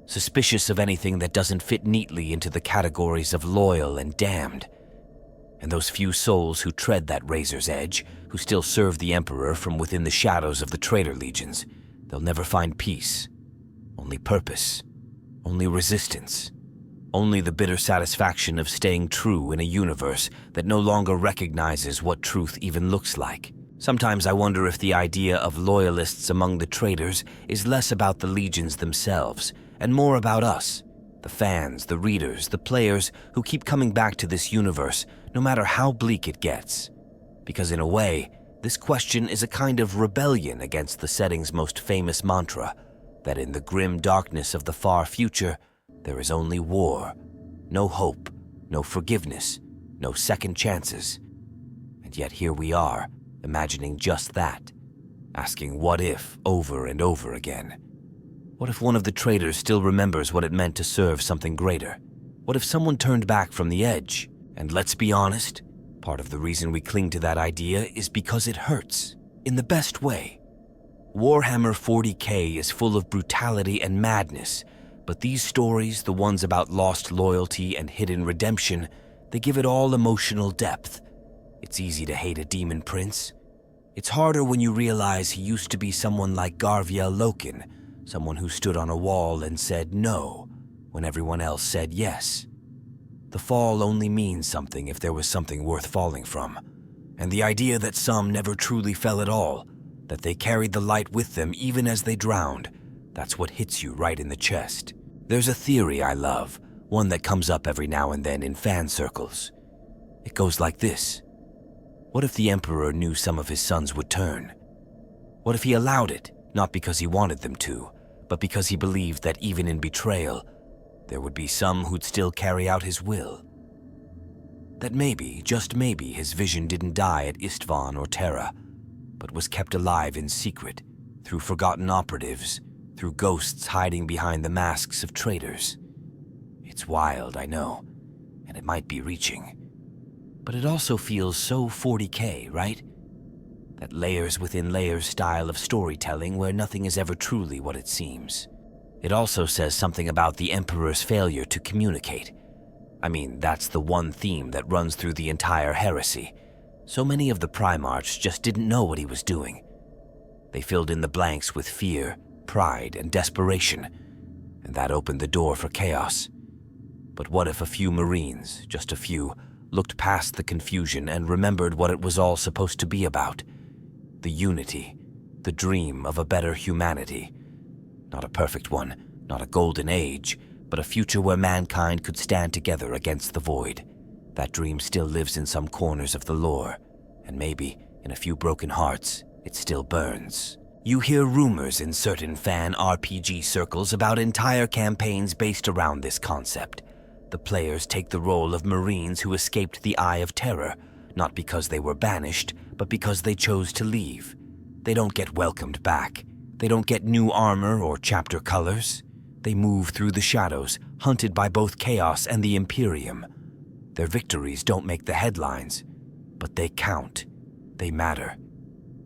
suspicious of anything that doesn't fit neatly into the categories of loyal and damned. And those few souls who tread that razor's edge, who still serve the Emperor from within the shadows of the traitor legions, they'll never find peace. Only purpose. Only resistance. Only the bitter satisfaction of staying true in a universe that no longer recognizes what truth even looks like. Sometimes I wonder if the idea of loyalists among the traitors is less about the legions themselves and more about us, the fans, the readers, the players who keep coming back to this universe no matter how bleak it gets. Because in a way, this question is a kind of rebellion against the setting's most famous mantra, that in the grim darkness of the far future, there is only war, no hope, no forgiveness, no second chances. And yet here we are, imagining just that, asking what if over and over again. What if one of the traitors still remembers what it meant to serve something greater? What if someone turned back from the edge? And let's be honest, part of the reason we cling to that idea is because it hurts, in the best way. Warhammer 40K is full of brutality and madness, but these stories, the ones about lost loyalty and hidden redemption, they give it all emotional depth. It's easy to hate a demon prince. It's harder when you realize he used to be someone like Garviel Loken, someone who stood on a wall and said no when everyone else said yes. The fall only means something if there was something worth falling from. And the idea that some never truly fell at all, that they carried the light with them even as they drowned, that's what hits you right in the chest. There's a theory I love, one that comes up every now and then in fan circles. It goes like this. What if the Emperor knew some of his sons would turn? What if he allowed it, not because he wanted them to, but because he believed that even in betrayal, there would be some who'd still carry out his will? That maybe, just maybe, his vision didn't die at Istvan or Terra, but was kept alive in secret, through forgotten operatives, through ghosts hiding behind the masks of traitors. It's wild, I know, and it might be reaching. But it also feels so 40K, right? That layers within layers style of storytelling where nothing is ever truly what it seems. It also says something about the Emperor's failure to communicate. I mean, that's the one theme that runs through the entire heresy. So many of the Primarchs just didn't know what he was doing. They filled in the blanks with fear, pride, and desperation, and that opened the door for chaos. But what if a few Marines, just a few, looked past the confusion and remembered what it was all supposed to be about? The unity, the dream of a better humanity. Not a perfect one, not a golden age, but a future where mankind could stand together against the void. That dream still lives in some corners of the lore, and maybe, in a few broken hearts, it still burns. You hear rumors in certain fan RPG circles about entire campaigns based around this concept. The players take the role of Marines who escaped the Eye of Terror, not because they were banished, but because they chose to leave. They don't get welcomed back. They don't get new armor or chapter colors. They move through the shadows, hunted by both Chaos and the Imperium. Their victories don't make the headlines, but they count. They matter.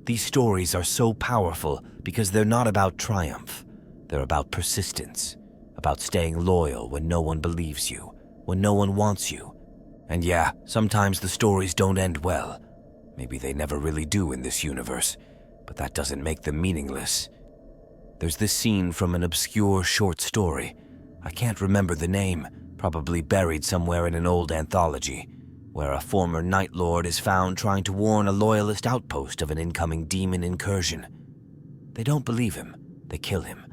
These stories are so powerful because they're not about triumph. They're about persistence, about staying loyal when no one believes you, when no one wants you. And yeah, sometimes the stories don't end well. Maybe they never really do in this universe, but that doesn't make them meaningless. There's this scene from an obscure short story. I can't remember the name, probably buried somewhere in an old anthology, where a former Night Lord is found trying to warn a Loyalist outpost of an incoming demon incursion. They don't believe him, they kill him,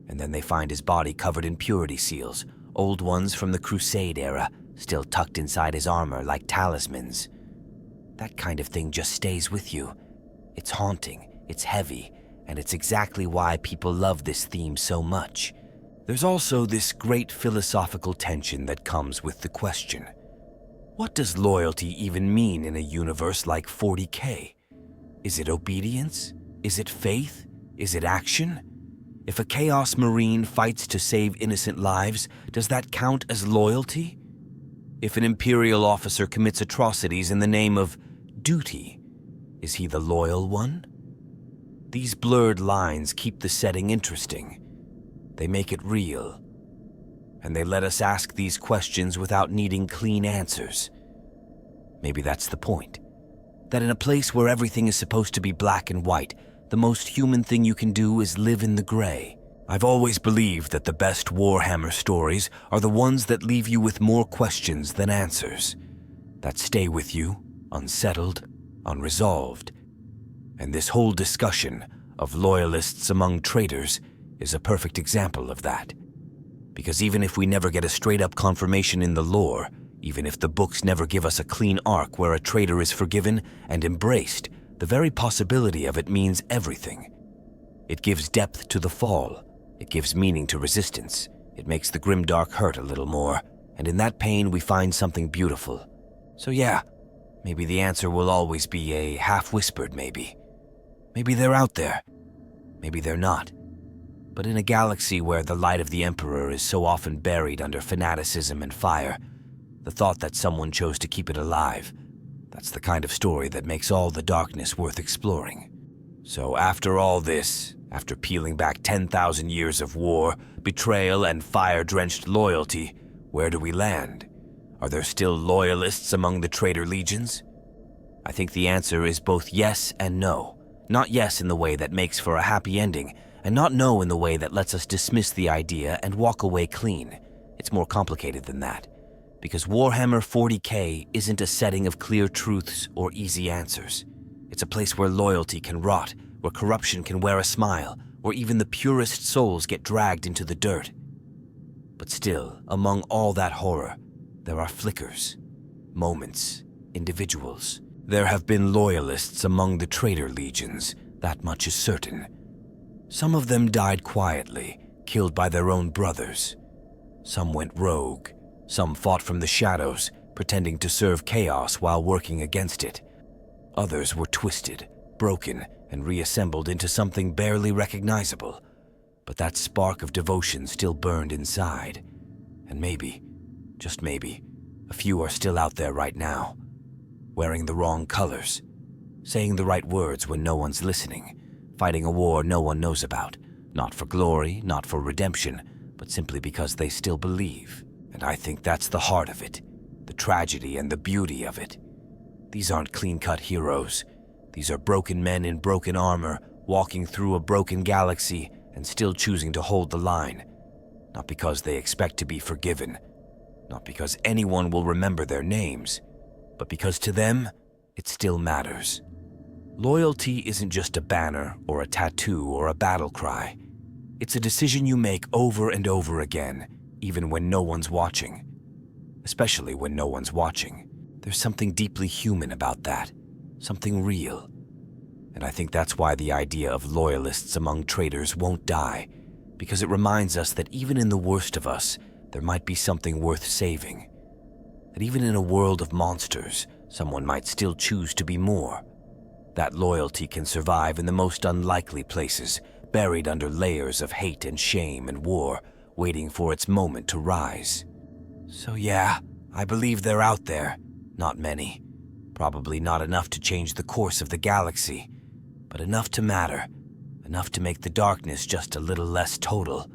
and then they find his body covered in purity seals, old ones from the Crusade era, still tucked inside his armor like talismans. That kind of thing just stays with you. It's haunting, it's heavy, and it's exactly why people love this theme so much. There's also this great philosophical tension that comes with the question: what does loyalty even mean in a universe like 40K? Is it obedience? Is it faith? Is it action? If a Chaos Marine fights to save innocent lives, does that count as loyalty? If an Imperial officer commits atrocities in the name of duty, is he the loyal one? These blurred lines keep the setting interesting. They make it real. And they let us ask these questions without needing clean answers. Maybe that's the point. That in a place where everything is supposed to be black and white, the most human thing you can do is live in the gray. I've always believed that the best Warhammer stories are the ones that leave you with more questions than answers, that stay with you, unsettled, unresolved. And this whole discussion of loyalists among traitors is a perfect example of that. Because even if we never get a straight-up confirmation in the lore, even if the books never give us a clean arc where a traitor is forgiven and embraced, the very possibility of it means everything. It gives depth to the fall. It gives meaning to resistance. It makes the grimdark hurt a little more, and in that pain we find something beautiful. So yeah, maybe the answer will always be a half-whispered maybe. Maybe they're out there. Maybe they're not. But in a galaxy where the light of the Emperor is so often buried under fanaticism and fire, the thought that someone chose to keep it alive, that's the kind of story that makes all the darkness worth exploring. So after all this, after peeling back 10,000 years of war, betrayal, and fire-drenched loyalty, where do we land? Are there still loyalists among the traitor legions? I think the answer is both yes and no. Not yes in the way that makes for a happy ending, and not no in the way that lets us dismiss the idea and walk away clean. It's more complicated than that. Because Warhammer 40K isn't a setting of clear truths or easy answers. It's a place where loyalty can rot, where corruption can wear a smile, where even the purest souls get dragged into the dirt. But still, among all that horror, there are flickers, moments, individuals. There have been loyalists among the traitor legions, that much is certain. Some of them died quietly, killed by their own brothers. Some went rogue. Some fought from the shadows, pretending to serve chaos while working against it. Others were twisted, broken, and reassembled into something barely recognizable. but that spark of devotion still burned inside. And maybe, just maybe, a few are still out there right now, wearing the wrong colors, saying the right words when no one's listening, fighting a war no one knows about, not for glory, not for redemption, but simply because they still believe. And I think that's the heart of it, the tragedy and the beauty of it. These aren't clean-cut heroes. These are broken men in broken armor, walking through a broken galaxy and still choosing to hold the line. Not because they expect to be forgiven, not because anyone will remember their names, but because to them, it still matters. Loyalty isn't just a banner or a tattoo or a battle cry. It's a decision you make over and over again, even when no one's watching. Especially when no one's watching. There's something deeply human about that, something real. And I think that's why the idea of loyalists among traitors won't die, because it reminds us that even in the worst of us, there might be something worth saving. That even in a world of monsters, someone might still choose to be more. That loyalty can survive in the most unlikely places, buried under layers of hate and shame and war, waiting for its moment to rise. So yeah, I believe they're out there. Not many. Probably not enough to change the course of the galaxy, but enough to matter, enough to make the darkness just a little less total.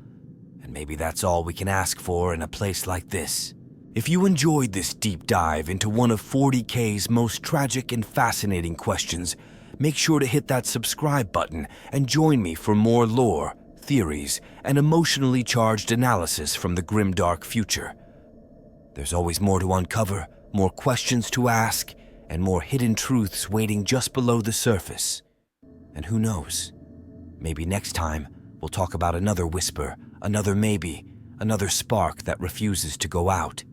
And maybe that's all we can ask for in a place like this. If you enjoyed this deep dive into one of 40K's most tragic and fascinating questions, make sure to hit that subscribe button and join me for more lore, theories, and emotionally charged analysis from the grimdark future. There's always more to uncover, more questions to ask, and more hidden truths waiting just below the surface. And who knows? Maybe next time we'll talk about another whisper, another maybe, another spark that refuses to go out.